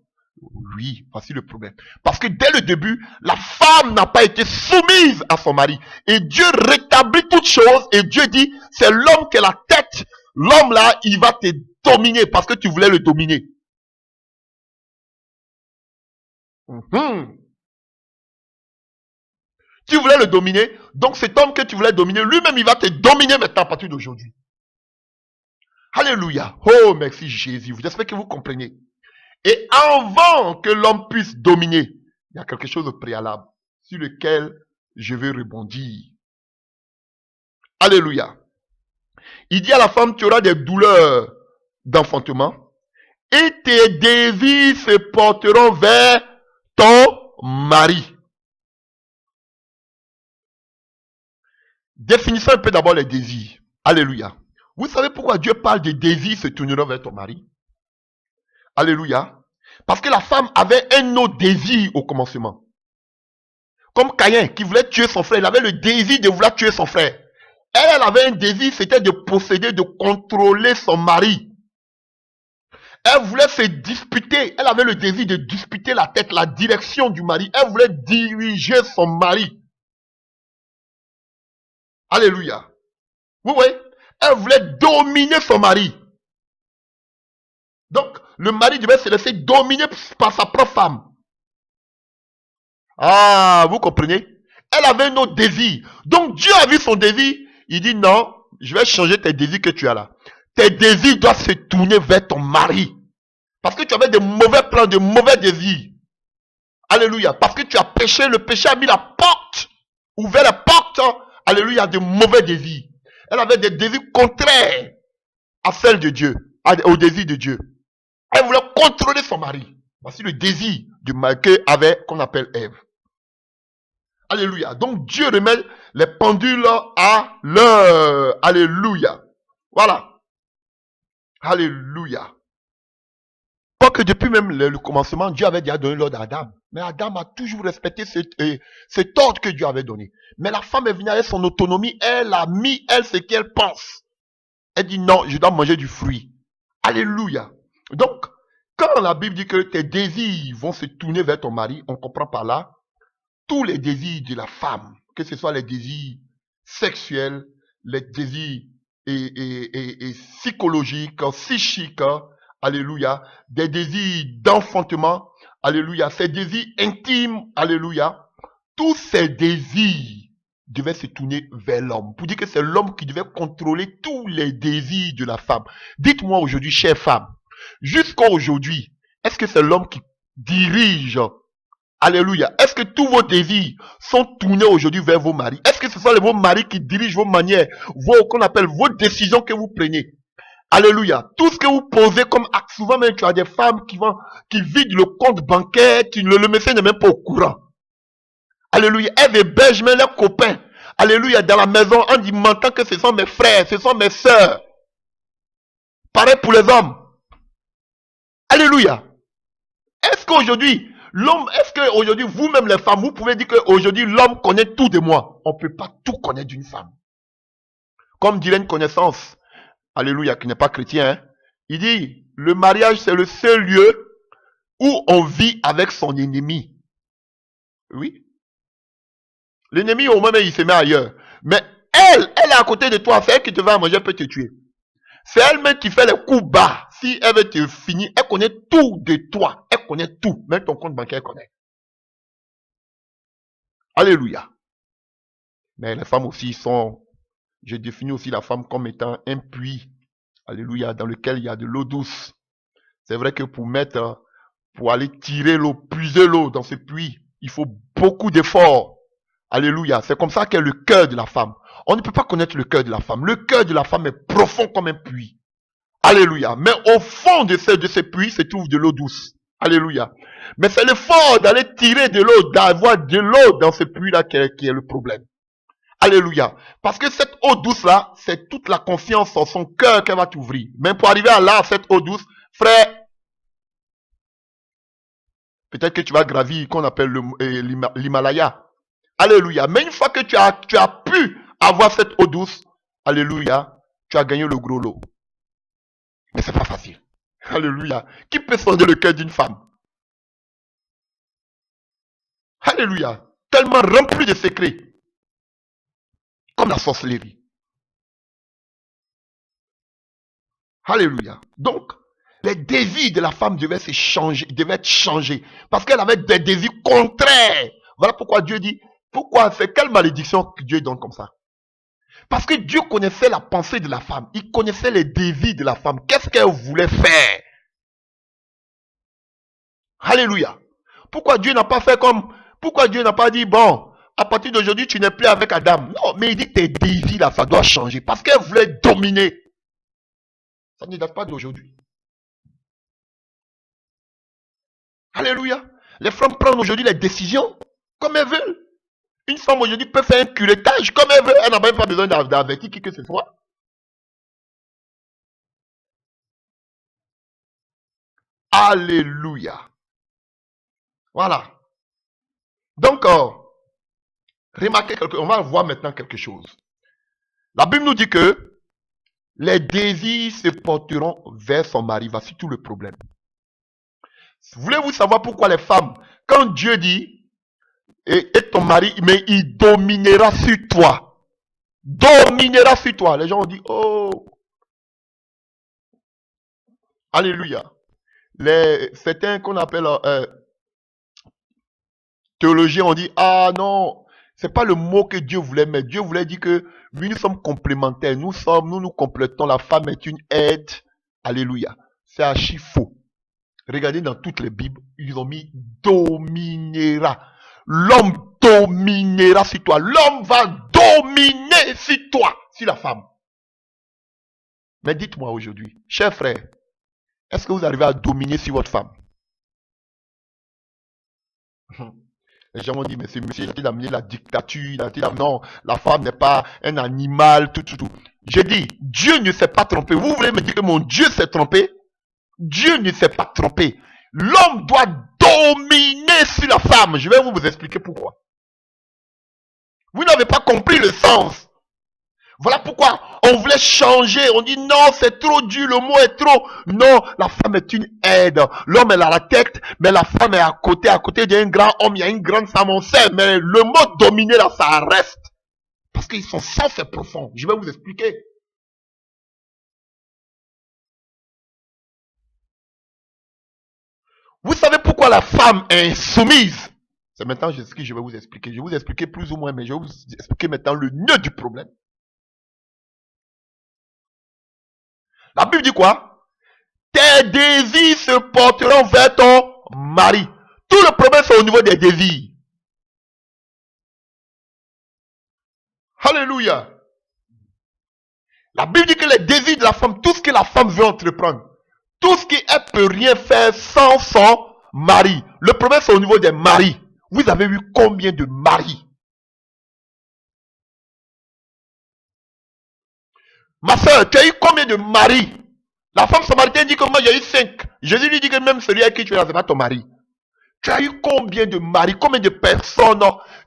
Oui, voici le problème. Parce que dès le début, la femme n'a pas été soumise à son mari. Et Dieu rétablit toutes choses. Et Dieu dit, c'est l'homme qui est la tête. L'homme là, il va te dominer parce que tu voulais le dominer. Tu voulais le dominer. Donc cet homme que tu voulais dominer, lui-même, il va te dominer maintenant à partir d'aujourd'hui. Alléluia. Oh, merci Jésus. J'espère que vous comprenez. Et avant que l'homme puisse dominer, il y a quelque chose de préalable sur lequel je vais rebondir. Alléluia. Il dit à la femme, tu auras des douleurs d'enfantement et tes désirs se porteront vers ton mari. Définissons un peu d'abord les désirs. Alléluia. Vous savez pourquoi Dieu parle des désirs se tourneront vers ton mari? Alléluia. Parce que la femme avait un autre désir au commencement. Comme Caïn qui voulait tuer son frère. Il avait le désir de vouloir tuer son frère. Elle avait un désir, c'était de posséder, de contrôler son mari. Elle voulait se disputer. Elle avait le désir de disputer la tête, la direction du mari. Elle voulait diriger son mari. Alléluia. Vous voyez? Elle voulait dominer son mari. Donc, le mari devait se laisser dominer par sa propre femme. Ah, vous comprenez? Elle avait un autre désir. Donc, Dieu a vu son désir. Il dit non, je vais changer tes désirs que tu as là. Tes désirs doivent se tourner vers ton mari. Parce que tu avais de mauvais plans, de mauvais désirs. Alléluia. Parce que tu as péché, le péché a mis la porte, ouvert la porte, alléluia, de mauvais désirs. Elle avait des désirs contraires à celles de Dieu. au désir de Dieu. Elle voulait contrôler son mari. Voici le désir du mari qu'avait, qu'on appelle Ève. Alléluia. Donc Dieu remet les pendules à l'heure. Alléluia. Voilà. Alléluia. Pas que depuis même le commencement, Dieu avait déjà donné l'ordre à Adam. Mais Adam a toujours respecté cet ordre que Dieu avait donné. Mais la femme est venue avec son autonomie. Elle a mis, elle, ce qu'elle pense. Elle dit non, je dois manger du fruit. Alléluia. Donc, quand la Bible dit que tes désirs vont se tourner vers ton mari, on comprend par là tous les désirs de la femme, que ce soit les désirs sexuels, les désirs et psychologiques, psychiques, alléluia, des désirs d'enfantement, alléluia, ces désirs intimes, alléluia, tous ces désirs devaient se tourner vers l'homme, pour dire que c'est l'homme qui devait contrôler tous les désirs de la femme. Dites-moi aujourd'hui, chère femme, jusqu'à aujourd'hui, est-ce que c'est l'homme qui dirige? Alléluia. Est-ce que tous vos désirs sont tournés aujourd'hui vers vos maris? Est-ce que ce sont vos maris qui dirigent vos manières, qu'on appelle vos décisions que vous prenez? Alléluia. Tout ce que vous posez comme acte, souvent même tu as des femmes qui vident le compte bancaire, le monsieur n'est même pas au courant. Alléluia. Elles hébergent même leurs copains. Alléluia. Dans la maison, en disant que ce sont mes frères, ce sont mes sœurs. Pareil pour les hommes. Alléluia. Est-ce qu'aujourd'hui, est-ce qu'aujourd'hui, vous-même les femmes, vous pouvez dire qu'aujourd'hui, l'homme connaît tout de moi? On ne peut pas tout connaître d'une femme. Comme dirait une connaissance, alléluia, qui n'est pas chrétien, hein, il dit, le mariage, c'est le seul lieu où on vit avec son ennemi. Oui. L'ennemi, au moins, il se met ailleurs. Mais elle est à côté de toi, c'est elle qui te va manger, elle peut te tuer. C'est elle-même qui fait les coups bas. Si elle veut te finir, elle connaît tout de toi. Elle connaît tout. Même ton compte bancaire, elle connaît. Alléluia. Mais les femmes aussi sont... Je définis aussi la femme comme étant un puits. Alléluia. Dans lequel il y a de l'eau douce. C'est vrai que pour aller tirer l'eau, puiser l'eau dans ce puits, il faut beaucoup d'efforts. Alléluia. C'est comme ça qu'est le cœur de la femme. On ne peut pas connaître le cœur de la femme. Le cœur de la femme est profond comme un puits. Alléluia. Mais au fond de ce puits se trouve de l'eau douce. Alléluia. Mais c'est l'effort d'aller tirer de l'eau, d'avoir de l'eau dans ce puits-là qui est le problème. Alléluia. Parce que cette eau douce-là, c'est toute la confiance en son cœur qu'elle va t'ouvrir. Mais pour arriver à là, cette eau douce, frère, peut-être que tu vas gravir, qu'on appelle l'Himalaya. Alléluia. Mais une fois que tu as pu avoir cette eau douce, alléluia, tu as gagné le gros lot. Mais c'est pas facile. Alléluia. Qui peut sonder le cœur d'une femme? Alléluia. Tellement rempli de secrets. Comme la sorcellerie. Alléluia. Donc, les désirs de la femme devaient être changés. Parce qu'elle avait des désirs contraires. Voilà pourquoi Dieu dit, c'est quelle malédiction que Dieu donne comme ça? Parce que Dieu connaissait la pensée de la femme. Il connaissait les désirs de la femme. Qu'est-ce qu'elle voulait faire? Alléluia. Pourquoi Dieu n'a pas dit, bon, à partir d'aujourd'hui, tu n'es plus avec Adam. Non, mais il dit tes désirs là, ça doit changer. Parce qu'elle voulait dominer. Ça ne date pas d'aujourd'hui. Alléluia. Les femmes prennent aujourd'hui les décisions comme elles veulent. Une femme aujourd'hui peut faire un curettage comme elle veut. Elle n'a même pas besoin d'avertir qui que ce soit. Alléluia. Voilà. Donc, remarquez on va voir maintenant quelque chose. La Bible nous dit que les désirs se porteront vers son mari. Voici tout le problème. Voulez-vous savoir pourquoi les femmes, quand Dieu dit, et ton mari, mais il dominera sur toi. Dominera sur toi. Les gens ont dit, oh. Alléluia. Certains qu'on appelle théologiens ont dit, ah non, c'est pas le mot que Dieu voulait mettre. Dieu voulait dire que nous sommes complémentaires. Nous nous complétons. La femme est une aide. Alléluia. C'est archi faux. Regardez dans toutes les Bibles, ils ont mis dominera. L'homme dominera sur toi. L'homme va dominer sur toi, sur la femme. Mais dites-moi aujourd'hui, chers frères, est-ce que vous arrivez à dominer sur votre femme? Les gens m'ont dit, mais ce monsieur, il a amené la dictature, il a dit, non, la femme n'est pas un animal, tout. J'ai dit, Dieu ne s'est pas trompé. Vous voulez me dire que mon Dieu s'est trompé? Dieu ne s'est pas trompé. L'homme doit dominer sur la femme. Je vais vous expliquer pourquoi. Vous n'avez pas compris le sens. Voilà pourquoi on voulait changer. On dit non, c'est trop dur, le mot est trop. Non, la femme est une aide. L'homme est à la tête, mais la femme est à côté. À côté d'un grand homme, il y a une grande femme, on sait. Mais le mot dominer là, ça reste. Parce qu'ils sont sens est profond. Je vais vous expliquer. Vous savez pourquoi la femme est soumise? C'est maintenant ce que je vais vous expliquer. Je vais vous expliquer plus ou moins, mais je vais vous expliquer maintenant le nœud du problème. La Bible dit quoi? Tes désirs se porteront vers ton mari. Tout le problème, c'est au niveau des désirs. Alléluia. La Bible dit que les désirs de la femme, tout ce que la femme veut entreprendre, tout ce qu'elle peut rien faire sans son mari. Le problème, c'est au niveau des maris. Vous avez vu combien de maris? Ma soeur, tu as eu combien de maris? La femme samaritaine dit que moi j'ai eu 5. Jésus lui dit que même celui avec qui tu es là, c'est pas ton mari. Tu as eu combien de maris, combien de personnes?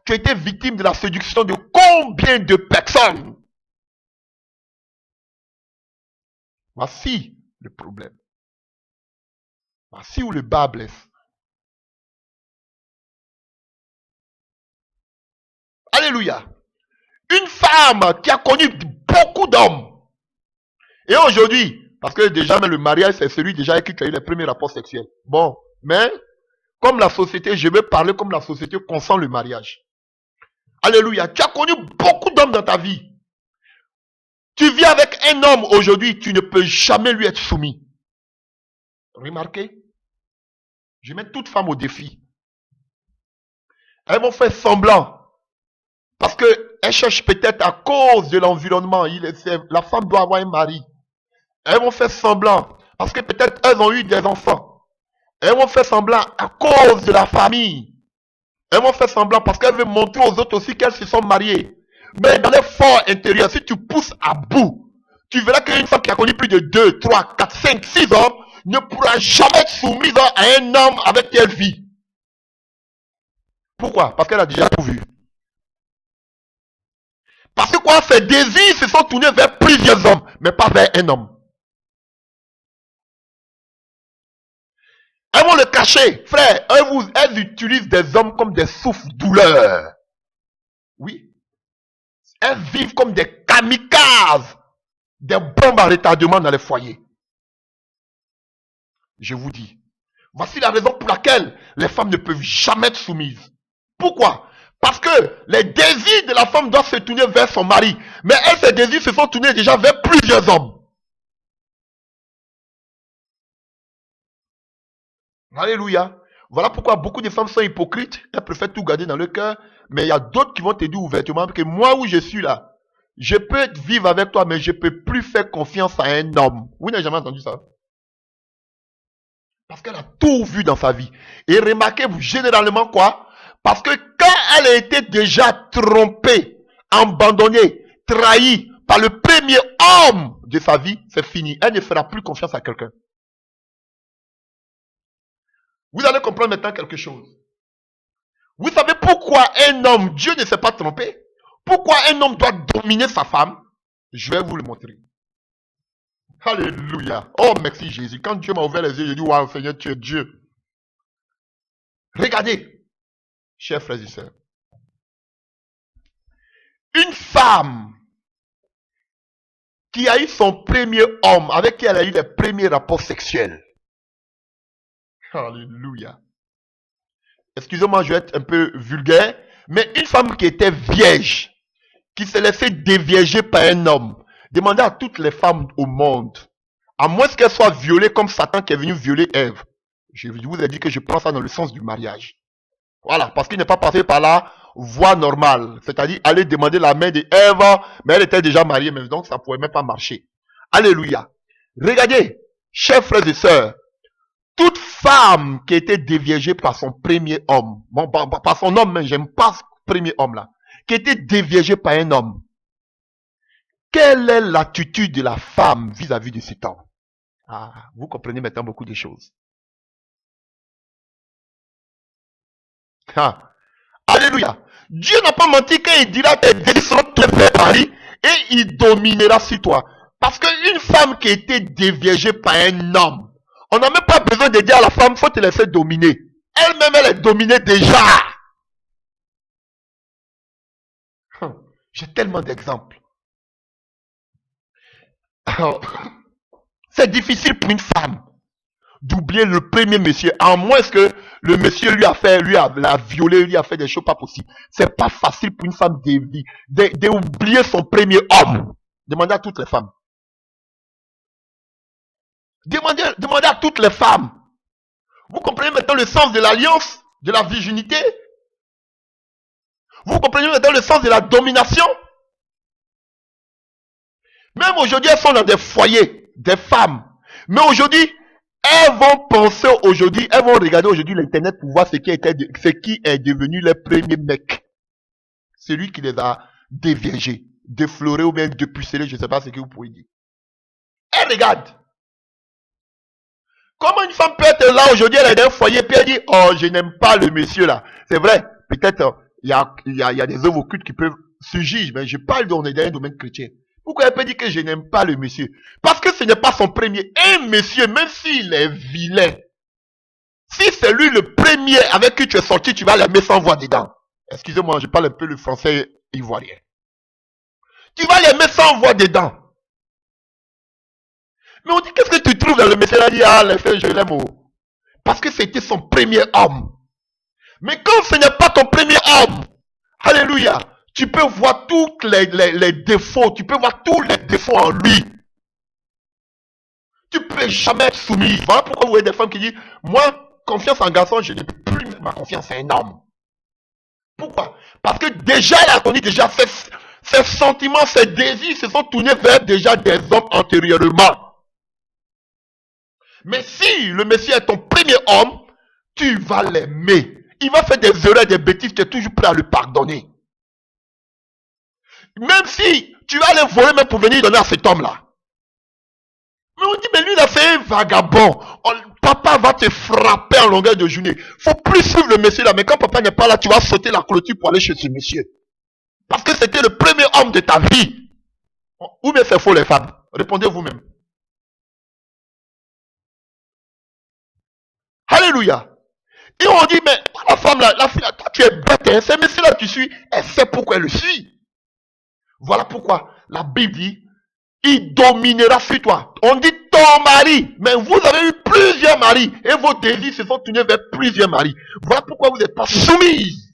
Tu as été victime de la séduction de combien de personnes? Voici le problème. Voici où le bas blesse. Alléluia. Une femme qui a connu beaucoup d'hommes. Et aujourd'hui, parce que déjà même le mariage, c'est celui déjà avec qui tu as eu les premiers rapports sexuels. Bon, mais comme la société, je vais parler comme la société consent le mariage. Alléluia. Tu as connu beaucoup d'hommes dans ta vie. Tu vis avec un homme aujourd'hui, tu ne peux jamais lui être soumis. Remarquez, je mets toute femme au défi. Elles vont faire semblant. Parce qu'elles cherchent peut-être à cause de l'environnement. La femme doit avoir un mari. Elles vont faire semblant. Parce que peut-être elles ont eu des enfants. Elles vont faire semblant à cause de la famille. Elles vont faire semblant parce qu'elles veulent montrer aux autres aussi qu'elles se sont mariées. Mais dans les forts intérieurs, si tu pousses à bout, tu verras qu'une femme qui a connu plus de 2, 3, 4, 5, 6 hommes ne pourra jamais être soumise à un homme avec qui elle vit. Pourquoi? Parce qu'elle a déjà tout vu. Parce que quoi? Ses désirs se sont tournés vers plusieurs hommes, mais pas vers un homme. Elles vont le cacher, frère. Elles utilisent des hommes comme des souffles-douleurs. Oui. Elles vivent comme des kamikazes, des bombes à retardement dans les foyers. Je vous dis, voici la raison pour laquelle les femmes ne peuvent jamais être soumises. Pourquoi? Parce que les désirs de la femme doivent se tourner vers son mari. Mais elle, ses désirs se sont tournés déjà vers plusieurs hommes. Alléluia. Voilà pourquoi beaucoup de femmes sont hypocrites. Elles préfèrent tout garder dans le cœur. Mais il y a d'autres qui vont te dire ouvertement que moi où je suis là, je peux vivre avec toi, mais je ne peux plus faire confiance à un homme. Vous n'avez jamais entendu ça? Parce qu'elle a tout vu dans sa vie. Et remarquez généralement quoi? Parce que quand elle a été déjà trompée, abandonnée, trahie par le premier homme de sa vie, c'est fini. Elle ne fera plus confiance à quelqu'un. Vous allez comprendre maintenant quelque chose. Vous savez pourquoi un homme, Dieu ne s'est pas trompé? Pourquoi un homme doit dominer sa femme? Je vais vous le montrer. Alléluia. Oh, merci Jésus. Quand Dieu m'a ouvert les yeux, j'ai dit, waouh, Seigneur, tu es Dieu. Regardez, chers frères et sœurs. Une femme qui a eu son premier homme, avec qui elle a eu les premiers rapports sexuels. Alléluia. Excusez-moi, je vais être un peu vulgaire, mais une femme qui était vierge, qui s'est laissée dévierger par un homme, demandez à toutes les femmes au monde, à moins qu'elles soient violées comme Satan qui est venu violer Ève. Je vous ai dit que je prends ça dans le sens du mariage. Voilà, parce qu'il n'est pas passé par la voie normale, c'est-à-dire aller demander la main d'Ève, mais elle était déjà mariée, mais donc ça ne pouvait même pas marcher. Alléluia. Regardez, chers frères et sœurs, toute femme qui a été déviégée par son premier homme, bon, par son homme, mais j'aime pas ce premier homme là, qui a été déviégée par un homme, quelle est l'attitude de la femme vis-à-vis de cet homme? Ah, vous comprenez maintenant beaucoup de choses. Ah. Alléluia. Dieu n'a pas menti quand il dira tes désirs seront tous faits par lui et il dominera sur toi. Parce qu'une femme qui a été déviégée par un homme, on n'a même pas besoin de dire à la femme, faut te laisser dominer. Elle-même, elle est dominée déjà. J'ai tellement d'exemples. C'est difficile pour une femme d'oublier le premier monsieur, à moins que le monsieur l'a violé, lui a fait des choses pas possibles. C'est pas facile pour une femme d'oublier son premier homme. Demandez à toutes les femmes. Demandez à toutes les femmes. Vous comprenez maintenant le sens de l'alliance, de la virginité? Vous comprenez maintenant le sens de la domination? Même aujourd'hui, elles sont dans des foyers, des femmes. Mais aujourd'hui, elles vont penser aujourd'hui, elles vont regarder aujourd'hui l'internet pour voir ce qui est devenu le premier mec. Celui qui les a déviégés, déflorés ou bien dépucelés, je ne sais pas ce que vous pouvez dire. Elles regardent. Comment une femme peut être là aujourd'hui, elle est dans un foyer, puis elle dit, oh, je n'aime pas le monsieur là. C'est vrai, peut-être, il y a des œuvres occultes qui peuvent surgir, mais je parle dans un domaine chrétien. Pourquoi elle peut dire que je n'aime pas le monsieur? Parce que ce n'est pas son premier. Un monsieur, même s'il est vilain, si c'est lui le premier avec qui tu es sorti, tu vas l'aimer sans voix dedans. Excusez-moi, je parle un peu le français ivoirien. Tu vas l'aimer sans voix dedans. Mais on dit, qu'est-ce que tu trouves dans le monsieur? Elle dit, ah, je l'aime. Parce que c'était son premier homme. Mais quand ce n'est pas ton premier homme, alléluia, tu peux voir tous les défauts, tu peux voir tous les défauts en lui. Tu peux jamais être soumis. Voilà pourquoi vous voyez des femmes qui disent, moi, confiance en garçon, je n'ai plus ma confiance en un homme. Pourquoi? Parce que déjà, elle a connu déjà ses sentiments, ses désirs se sont tournés vers déjà des hommes antérieurement. Mais si le Messie est ton premier homme, tu vas l'aimer. Il va faire des erreurs, des bêtises, tu es toujours prêt à lui pardonner. Même si tu vas aller voler même pour venir donner à cet homme-là. Mais on dit, mais lui, là, c'est un vagabond. Papa va te frapper en longueur de journée. Faut plus suivre le monsieur là. Mais quand papa n'est pas là, tu vas sauter la clôture pour aller chez ce monsieur. Parce que c'était le premier homme de ta vie. Ou bien c'est faux les femmes? Répondez vous-même. Alléluia. Et on dit, mais la femme là, la fille là, toi tu es bête, hein, ce monsieur là tu suis, elle sait pourquoi elle le suit. Voilà pourquoi la Bible dit, il dominera sur toi. On dit ton mari, mais vous avez eu plusieurs maris et vos désirs se sont tournés vers plusieurs maris. Voilà pourquoi vous n'êtes pas soumise.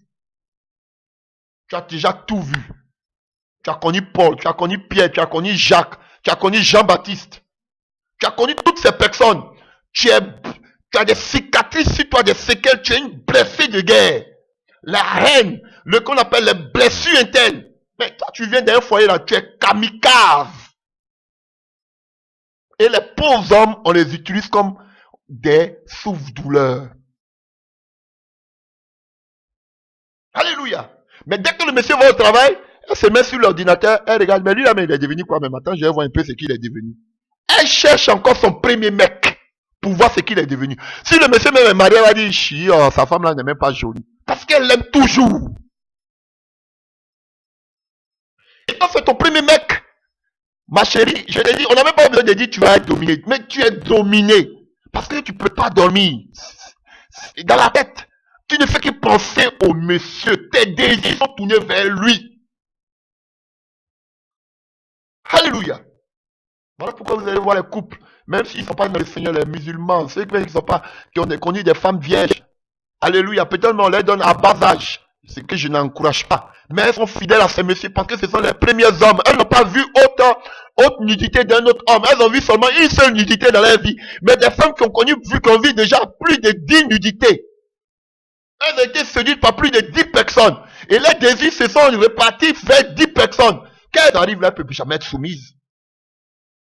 Tu as déjà tout vu. Tu as connu Paul, tu as connu Pierre, tu as connu Jacques, tu as connu Jean-Baptiste. Tu as connu toutes ces personnes. Tu as des cicatrices sur toi, des séquelles, tu es une blessée de guerre. La haine, le qu'on appelle les blessures internes. Mais toi, tu viens d'un foyer là, tu es kamikaze. Et les pauvres hommes, on les utilise comme des souffres-douleurs. Alléluia. Mais dès que le monsieur va au travail, elle se met sur l'ordinateur, elle regarde, mais lui là, mais il est devenu quoi? Mais maintenant, je vais voir un peu ce qu'il est devenu. Elle cherche encore son premier mec pour voir ce qu'il est devenu. Si le monsieur même est marié, elle va dire, chi, oh, sa femme là n'est même pas jolie. Parce qu'elle l'aime toujours. Et quand c'est ton premier mec, ma chérie, je t'ai dit, on n'a même pas besoin de dire tu vas être dominé. Mais tu es dominé. Parce que tu ne peux pas dormir. Dans la tête, tu ne fais que penser au monsieur. Tes désirs sont tournés vers lui. Alléluia. Voilà pourquoi vous allez voir les couples, même s'ils ne sont pas dans le Seigneur, les musulmans, ceux qui ont connu des femmes vierges. Alléluia. Peut-être on leur donne à bas âge. Ce que je n'encourage pas. Mais elles sont fidèles à ces messieurs parce que ce sont les premiers hommes. Elles n'ont pas vu autre nudité d'un autre homme. Elles ont vu seulement une seule nudité dans leur vie. Mais des femmes qui ont connu, vu qu'on vit déjà plus de 10 nudités. Elles ont été séduites par plus de 10 personnes. Et les désirs se sont répartis vers 10 personnes. Quand elles arrivent là, elles ne peuvent jamais être soumises.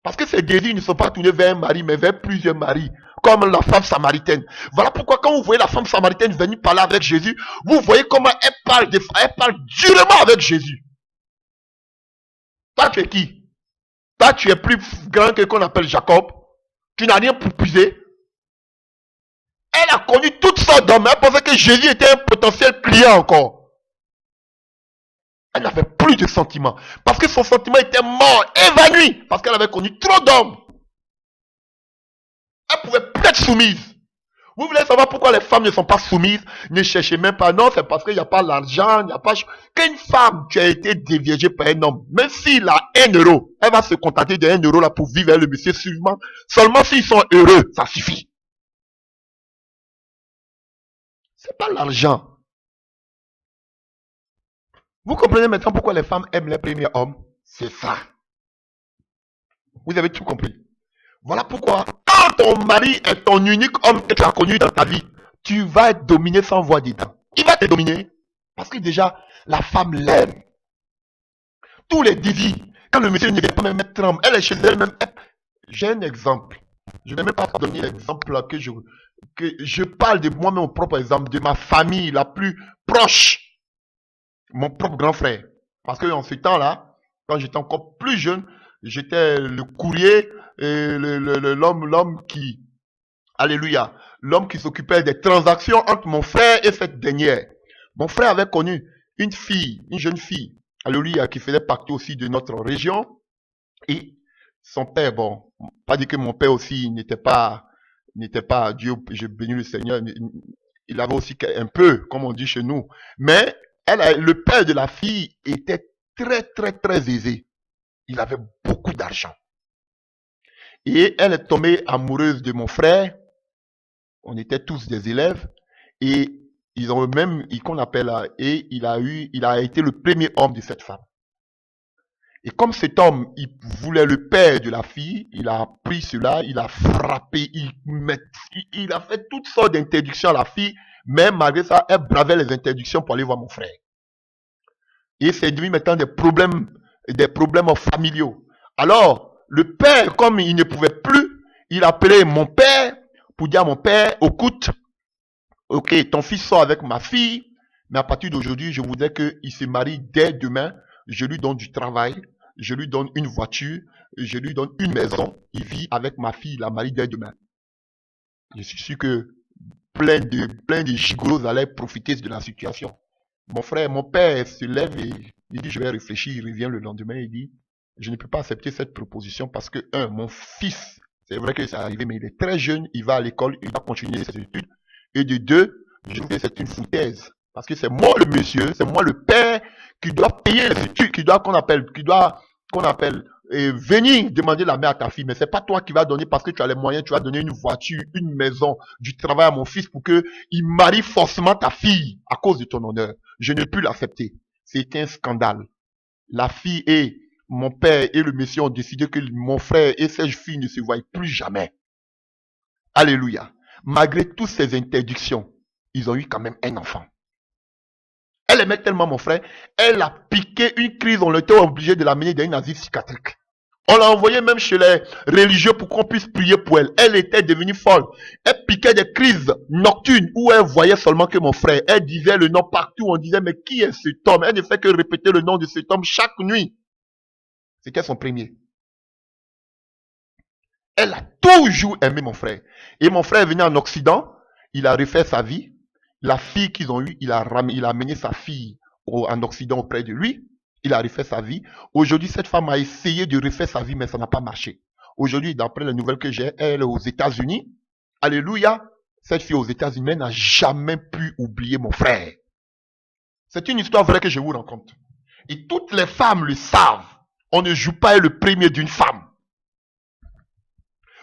Parce que ses désirs ne sont pas tournés vers un mari, mais vers plusieurs maris, comme la femme samaritaine. Voilà pourquoi quand vous voyez la femme samaritaine venir parler avec Jésus, vous voyez comment elle parle durement avec Jésus. Toi, tu es qui? Toi, tu es plus grand que qu'on appelle Jacob. Tu n'as rien pour puiser. Elle a connu toutes sortes d'hommes. Elle pensait que Jésus était un potentiel client encore. Elle n'avait plus de sentiments. Parce que son sentiment était mort, évanoui. Parce qu'elle avait connu trop d'hommes. Elle pouvait plus être soumise. Vous voulez savoir pourquoi les femmes ne sont pas soumises? Ne cherchez même pas. Non, c'est parce qu'il n'y a pas l'argent, il n'y a pas... Qu'une femme, tu as été déviégée par un homme, même s'il a 1 euro, elle va se contenter de 1 euro là pour vivre avec le monsieur seulement s'ils sont heureux, ça suffit. C'est pas l'argent. Vous comprenez maintenant pourquoi les femmes aiment les premiers hommes? C'est ça. Vous avez tout compris. Voilà pourquoi, quand ton mari est ton unique homme que tu as connu dans ta vie, tu vas être dominé sans voix dedans. Il va te dominer. Parce que déjà, la femme l'aime. Tous les désirs, quand le monsieur ne vient pas me mettre tremble, elle est chez elle-même. J'ai un exemple. Je ne vais même pas donner l'exemple que je parle de moi, mon propre exemple, de ma famille la plus proche. Mon propre grand frère. Parce que en ce temps-là, quand j'étais encore plus jeune, j'étais le courrier, l'homme qui, alléluia, l'homme qui s'occupait des transactions entre mon frère et cette dernière. Mon frère avait connu une fille, une jeune fille, alléluia, qui faisait partie aussi de notre région. Et son père, bon, pas dire que mon père aussi n'était pas, Dieu, j'ai béni le Seigneur, il avait aussi un peu, comme on dit chez nous. Mais le père de la fille était très, très, très aisé. Il avait beaucoup d'argent. Et elle est tombée amoureuse de mon frère. On était tous des élèves. Et ils ont même, qu'on appelle, et il a été le premier homme de cette femme. Et comme cet homme, il voulait le père de la fille, il a pris cela, il a frappé, il a fait toutes sortes d'interdictions à la fille, mais malgré ça, elle bravait les interdictions pour aller voir mon frère. Et c'est devenu maintenant des problèmes familiaux. Alors, le père, comme il ne pouvait plus, il appelait mon père pour dire à mon père, écoute, ok, ton fils sort avec ma fille, mais à partir d'aujourd'hui, je voudrais qu'il se marie dès demain. Je lui donne du travail, je lui donne une voiture, je lui donne une maison. Il vit avec ma fille, il la marie dès demain. Je suis sûr que plein de gigolos allaient profiter de la situation. Mon père se lève et il dit, je vais réfléchir. Il revient le lendemain, il dit, je ne peux pas accepter cette proposition parce que, mon fils, c'est vrai que c'est arrivé, mais il est très jeune, il va à l'école, il va continuer ses études. Et de deux, je trouve que c'est une foutaise. Parce que c'est moi le monsieur, c'est moi le père qui doit payer les études, qu'on appelle venir demander la main à ta fille. Mais c'est pas toi qui vas donner parce que tu as les moyens, tu vas donner une voiture, une maison, du travail à mon fils pour que il marie forcément ta fille à cause de ton honneur. Je ne peux l'accepter. C'est un scandale. La fille et mon père et le monsieur ont décidé que mon frère et ses filles ne se voient plus jamais. Alléluia. Malgré toutes ces interdictions, ils ont eu quand même un enfant. Elle aimait tellement mon frère, elle a piqué une crise, on était obligé de l'amener dans une asile psychiatrique. On l'a envoyé même chez les religieux pour qu'on puisse prier pour elle. Elle était devenue folle. Elle piquait des crises nocturnes où elle voyait seulement que mon frère. Elle disait le nom partout. On disait, mais qui est cet homme? Elle ne fait que répéter le nom de cet homme chaque nuit. C'était son premier. Elle a toujours aimé mon frère. Et mon frère est venu en Occident. Il a refait sa vie. La fille qu'ils ont eue, il a amené sa fille en Occident auprès de lui. Il a refait sa vie. Aujourd'hui, cette femme a essayé de refaire sa vie, mais ça n'a pas marché. Aujourd'hui, d'après les nouvelles que j'ai, elle est aux États-Unis. Alléluia. Cette fille aux États-Unis n'a jamais pu oublier mon frère. C'est une histoire vraie que je vous raconte. Et toutes les femmes le savent. On ne joue pas le premier d'une femme.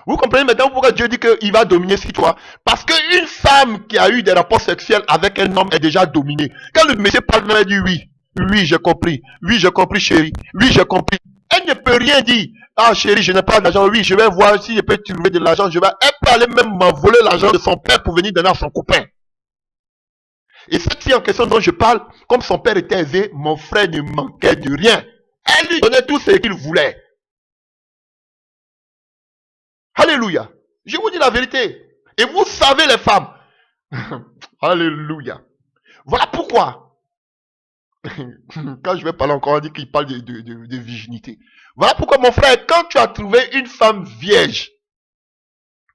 Vous comprenez maintenant pourquoi Dieu dit qu'il va dominer sur toi? Parce qu'une femme qui a eu des rapports sexuels avec un homme est déjà dominée. Quand le monsieur parle, elle dit oui. Oui, j'ai compris. Oui, j'ai compris, chérie. Oui, j'ai compris. Elle ne peut rien dire. Ah, chérie, je n'ai pas d'argent. Oui, je vais voir si je peux trouver de l'argent. Elle peut aller même voler l'argent de son père pour venir donner à son copain. Et cette fille en question dont je parle, comme son père était aisé, mon frère ne manquait de rien. Elle lui donnait tout ce qu'il voulait. Alléluia. Je vous dis la vérité. Et vous savez les femmes. Alléluia. Voilà pourquoi, quand je vais parler encore, on dit qu'il parle de virginité. Voilà pourquoi, mon frère, quand tu as trouvé une femme vierge,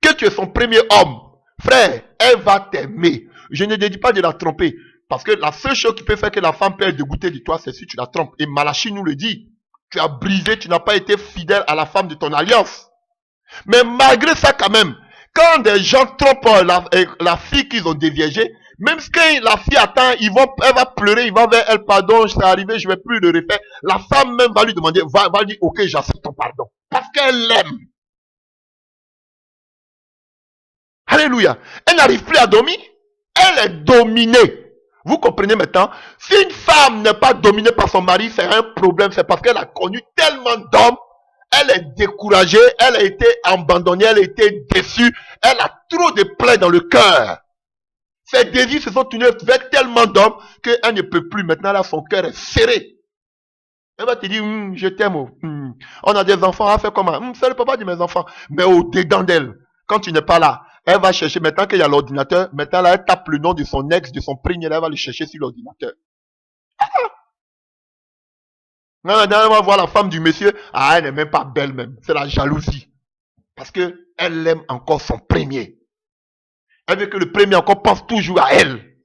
que tu es son premier homme, frère, elle va t'aimer. Je ne te dis pas de la tromper. Parce que la seule chose qui peut faire que la femme peut être dégoûtée de toi, c'est si tu la trompes. Et Malachie nous le dit. Tu as brisé, tu n'as pas été fidèle à la femme de ton alliance. Mais malgré ça quand même, quand des gens trompent la fille qu'ils ont déviégée, même si la fille attend, elle va pleurer, il va vers elle, pardon, c'est arrivé, je ne vais plus le refaire. La femme même va lui demander, va lui dire, ok, j'accepte ton pardon. Parce qu'elle l'aime. Alléluia. Elle n'arrive plus à dormir. Elle est dominée. Vous comprenez maintenant? Si une femme n'est pas dominée par son mari, c'est un problème. C'est parce qu'elle a connu tellement d'hommes. Elle est découragée. Elle a été abandonnée. Elle a été déçue. Elle a trop de plaies dans le cœur. Ses désirs se sont tournés vers tellement d'hommes qu'elle ne peut plus. Maintenant, là, son cœur est serré. Elle va te dire, je t'aime. On a des enfants, on va faire comment? C'est le papa de mes enfants. Mais au-dedans d'elle, quand tu n'es pas là, elle va chercher, maintenant qu'il y a l'ordinateur, maintenant là, elle tape le nom de son ex, de son premier, elle va le chercher sur l'ordinateur. Non, elle va voir la femme du monsieur, elle n'est même pas belle même, c'est la jalousie. Parce que elle aime encore son premier. Elle veut que le premier encore pense toujours à elle.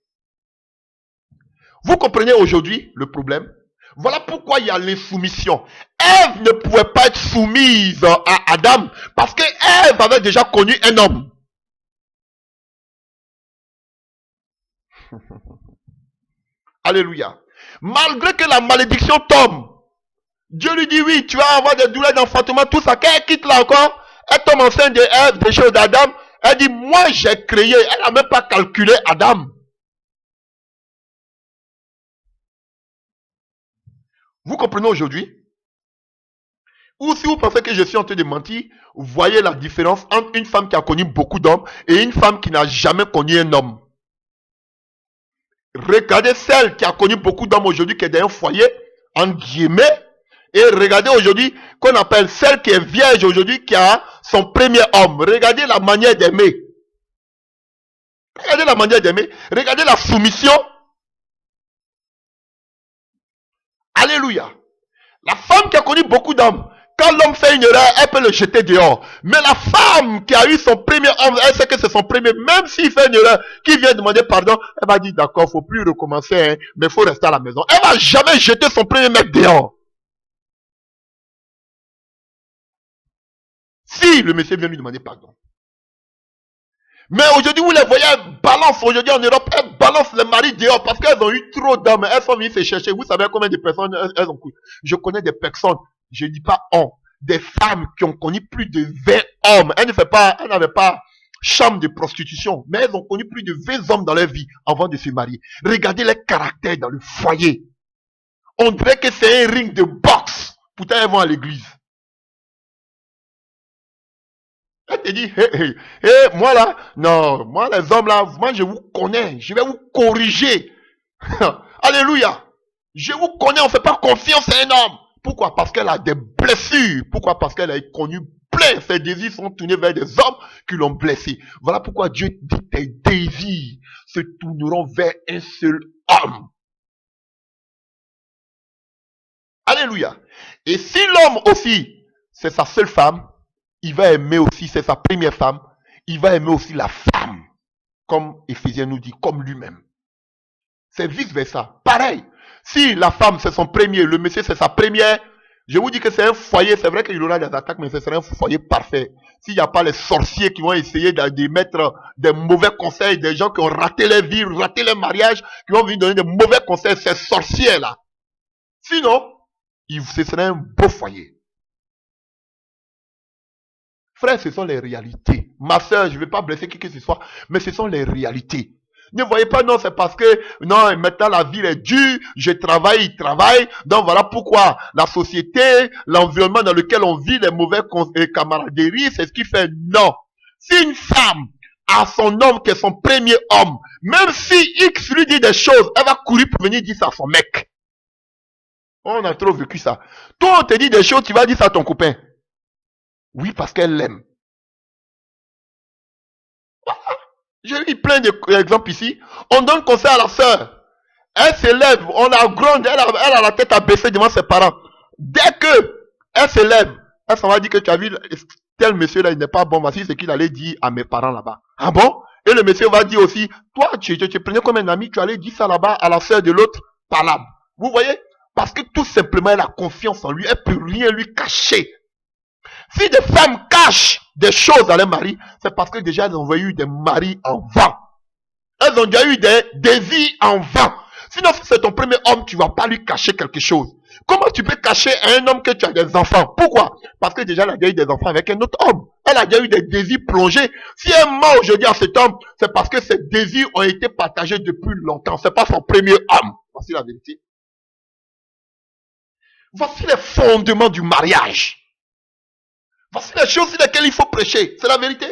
Vous comprenez aujourd'hui le problème? Voilà pourquoi il y a l'insoumission. Ève ne pouvait pas être soumise à Adam parce que Ève avait déjà connu un homme. Alléluia. Malgré que la malédiction tombe, Dieu lui dit oui, tu vas avoir des douleurs d'enfantement, tout ça. Quand elle quitte là encore, elle tombe enceinte de Ève, des choses d'Adam. Elle dit, moi j'ai créé. Elle n'a même pas calculé Adam. Vous comprenez aujourd'hui? Ou si vous pensez que je suis en train de mentir, vous voyez la différence entre une femme qui a connu beaucoup d'hommes et une femme qui n'a jamais connu un homme. Regardez celle qui a connu beaucoup d'hommes aujourd'hui, qui est dans un foyer, en guillemets, et regardez aujourd'hui, qu'on appelle celle qui est vierge aujourd'hui, qui a son premier homme. Regardez la manière d'aimer. Regardez la manière d'aimer. Regardez la soumission. Alléluia. La femme qui a connu beaucoup d'hommes, quand l'homme fait une erreur, elle peut le jeter dehors. Mais la femme qui a eu son premier homme, elle sait que c'est son premier, même s'il fait une erreur, qui vient demander pardon, elle va dire d'accord, faut plus recommencer, hein, mais il faut rester à la maison. Elle va jamais jeter son premier mec dehors. Si le monsieur vient lui demander pardon. Mais aujourd'hui, vous les voyez, elles balancent, aujourd'hui en Europe, elles balancent les maris dehors parce qu'elles ont eu trop d'hommes. Elles sont venues se chercher. Vous savez combien de personnes elles ont connu? Je connais des personnes, je ne dis pas on, des femmes qui ont connu plus de 20 hommes. Elles n'avaient pas chambre de prostitution, mais elles ont connu plus de 20 hommes dans leur vie avant de se marier. Regardez les caractères dans le foyer. On dirait que c'est un ring de boxe. Pourtant, elles vont à l'église. Elle te dit, moi là, non, moi les hommes là, moi je vous connais, je vais vous corriger. Alléluia. Je vous connais, on ne fait pas confiance à un homme. Pourquoi? Parce qu'elle a des blessures. Pourquoi? Parce qu'elle a connu plein. Ses désirs sont tournés vers des hommes qui l'ont blessée. Voilà pourquoi Dieu dit tes désirs se tourneront vers un seul homme. Alléluia. Et si l'homme aussi, c'est sa seule femme, il va aimer aussi, c'est sa première femme, il va aimer aussi la femme, comme Éphésiens nous dit, comme lui-même. C'est vice versa. Pareil. Si la femme c'est son premier, le monsieur c'est sa première, je vous dis que c'est un foyer, c'est vrai qu'il y aura des attaques, mais ce serait un foyer parfait. S'il n'y a pas les sorciers qui vont essayer de mettre des mauvais conseils, des gens qui ont raté leur vie, raté leur mariage, qui vont venir donner des mauvais conseils, ces sorciers-là. Sinon, ce serait un beau foyer. Frère, ce sont les réalités. Ma soeur, je ne vais pas blesser qui que ce soit, mais ce sont les réalités. Ne voyez pas, non, c'est parce que, non, maintenant la vie est dure, je travaille, il travaille, donc voilà pourquoi la société, l'environnement dans lequel on vit, les mauvais camaraderies, c'est ce qui fait non. Si une femme a son homme qui est son premier homme, même si X lui dit des choses, elle va courir pour venir dire ça à son mec. On a trop vécu ça. Toi, on te dit des choses, tu vas dire ça à ton copain. Oui, parce qu'elle l'aime. J'ai eu plein d'exemples ici. On donne conseil à la sœur. Elle s'élève, on la gronde, elle a la tête abaissée devant ses parents. Dès que elle s'élève, elle s'en va dire que tu as vu, tel monsieur là, il n'est pas bon. Voici ce qu'il allait dire à mes parents là-bas. Ah bon? Et le monsieur va dire aussi, toi, tu prenais comme un ami, tu allais dire ça là-bas à la sœur de l'autre, palabre. Vous voyez? Parce que tout simplement, elle a confiance en lui, elle ne peut rien lui cacher. Si des femmes cachent des choses à leur mari, c'est parce que déjà elles ont eu des maris en vain. Elles ont déjà eu des désirs en vain. Sinon, si c'est ton premier homme, tu ne vas pas lui cacher quelque chose. Comment tu peux cacher à un homme que tu as des enfants? Pourquoi? Parce que déjà, elle a déjà eu des enfants avec un autre homme. Elle a déjà eu des désirs plongés. Si elle ment aujourd'hui à cet homme, c'est parce que ses désirs ont été partagés depuis longtemps. Ce n'est pas son premier homme. Voici la vérité. Voici les fondements du mariage. Voici les choses sur lesquelles il faut prêcher. C'est la vérité.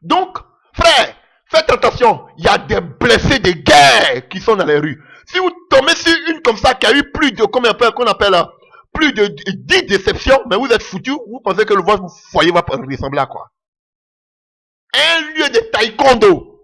Donc, frère, faites attention. Il y a des blessés de guerre qui sont dans les rues. Si vous tombez sur une comme ça qui a eu plus de, qu'on appelle, plus de 10 déceptions, mais vous êtes foutu, vous pensez que votre foyer va ressembler à quoi? Un lieu de taekwondo.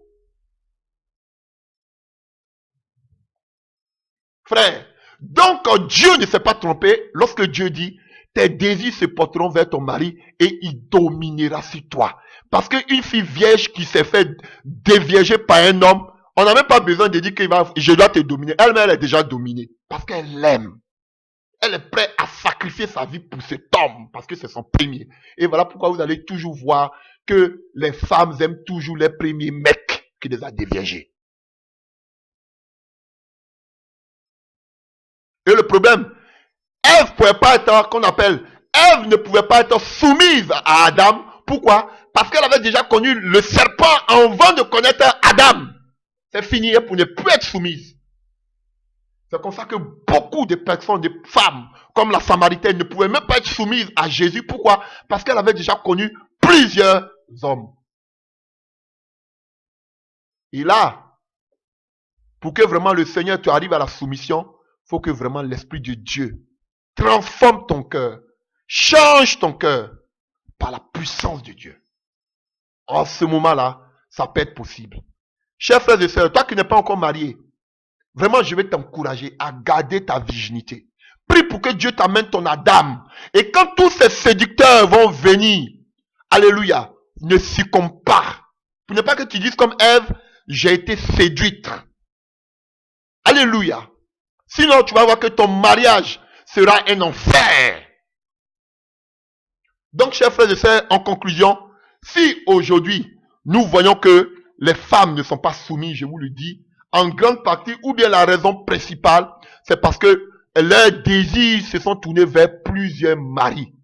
Frère, donc Dieu ne s'est pas trompé lorsque Dieu dit, tes désirs se porteront vers ton mari et il dominera sur toi. Parce qu'une fille vierge qui s'est fait dévierger par un homme, on n'a même pas besoin de dire que je dois te dominer. Elle-même, elle est déjà dominée. Parce qu'elle l'aime. Elle est prête à sacrifier sa vie pour cet homme. Parce que c'est son premier. Et voilà pourquoi vous allez toujours voir que les femmes aiment toujours les premiers mecs qui les a déviergés. Et le problème, Ève ne pouvait pas être, qu'on appelle, Ève ne pouvait pas être soumise à Adam. Pourquoi? Parce qu'elle avait déjà connu le serpent avant de connaître Adam. C'est fini pour ne plus être soumise. C'est comme ça que beaucoup de personnes, de femmes, comme la Samaritaine, ne pouvaient même pas être soumises à Jésus. Pourquoi? Parce qu'elle avait déjà connu plusieurs hommes. Et là, pour que vraiment le Seigneur te arrive à la soumission, il faut que vraiment l'Esprit de Dieu transforme ton cœur, change ton cœur par la puissance de Dieu. En ce moment-là, ça peut être possible. Chers frères et sœurs, toi qui n'es pas encore marié, vraiment, je vais t'encourager à garder ta virginité. Prie pour que Dieu t'amène ton Adam. Et quand tous ces séducteurs vont venir, alléluia, ne succombe pas. Pour ne pas que tu dises comme Ève, j'ai été séduite. Alléluia. Sinon, tu vas voir que ton mariage sera un enfer. Donc, chers frères et sœurs, en conclusion, si aujourd'hui, nous voyons que les femmes ne sont pas soumises, je vous le dis, en grande partie, ou bien la raison principale, c'est parce que leurs désirs se sont tournés vers plusieurs maris.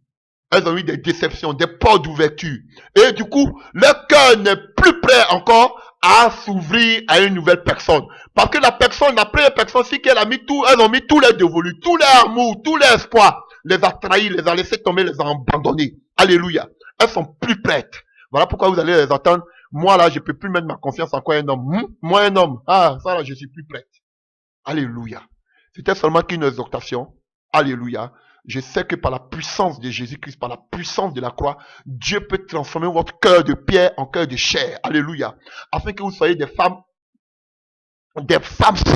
Elles ont eu des déceptions, des portes d'ouverture. Et du coup, leur cœur n'est plus prêt encore à s'ouvrir à une nouvelle personne. Parce que la première personne, c'est qu'elle a mis tout, elles ont mis tout leur dévolu, tout leur amour, tout leur espoir, les a trahis, les a laissés tomber, les a abandonnés. Alléluia. Elles sont plus prêtes. Voilà pourquoi vous allez les entendre. Moi là, je peux plus mettre ma confiance en quoi un homme. Moi un homme. Ah, ça là, je suis plus prête. Alléluia. C'était seulement qu'une exhortation. Alléluia. Je sais que par la puissance de Jésus-Christ, par la puissance de la croix, Dieu peut transformer votre cœur de pierre en cœur de chair. Alléluia. Afin que vous soyez des femmes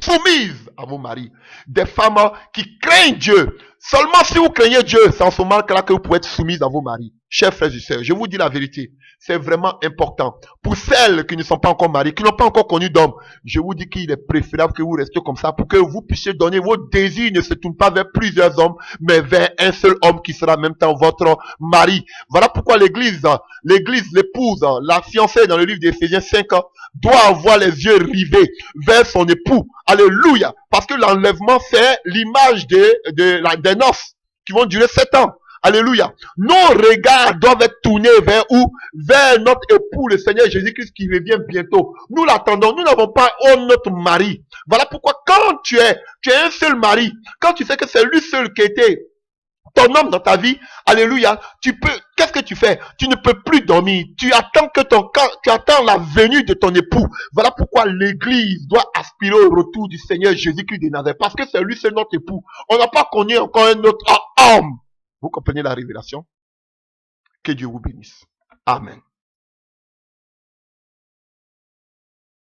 soumises à vos maris. Des femmes qui craignent Dieu. Seulement si vous craignez Dieu, c'est en ce moment-là que vous pouvez être soumises à vos maris. Chers frères et sœurs, je vous dis la vérité. C'est vraiment important. Pour celles qui ne sont pas encore mariées, qui n'ont pas encore connu d'homme, je vous dis qu'il est préférable que vous restiez comme ça pour que vous puissiez donner vos désirs ne se tournent pas vers plusieurs hommes, mais vers un seul homme qui sera en même temps votre mari. Voilà pourquoi l'église, l'épouse, la fiancée dans le livre d'Éphésiens 5 doit avoir les yeux rivés vers son époux. Alléluia. Parce que l'enlèvement, c'est l'image des noces qui vont durer 7 ans. Alléluia. Nos regards doivent être tournés vers où? Vers notre époux, le Seigneur Jésus-Christ qui revient bientôt. Nous l'attendons. Nous n'avons pas notre mari. Voilà pourquoi quand tu es un seul mari, quand tu sais que c'est lui seul qui était ton homme dans ta vie, alléluia, qu'est-ce que tu fais? Tu ne peux plus dormir. Tu attends tu attends la venue de ton époux. Voilà pourquoi l'église doit aspirer au retour du Seigneur Jésus-Christ de Nazareth. Parce que c'est lui seul notre époux. On n'a pas connu encore un autre homme. Vous comprenez la révélation? Que Dieu vous bénisse. Amen.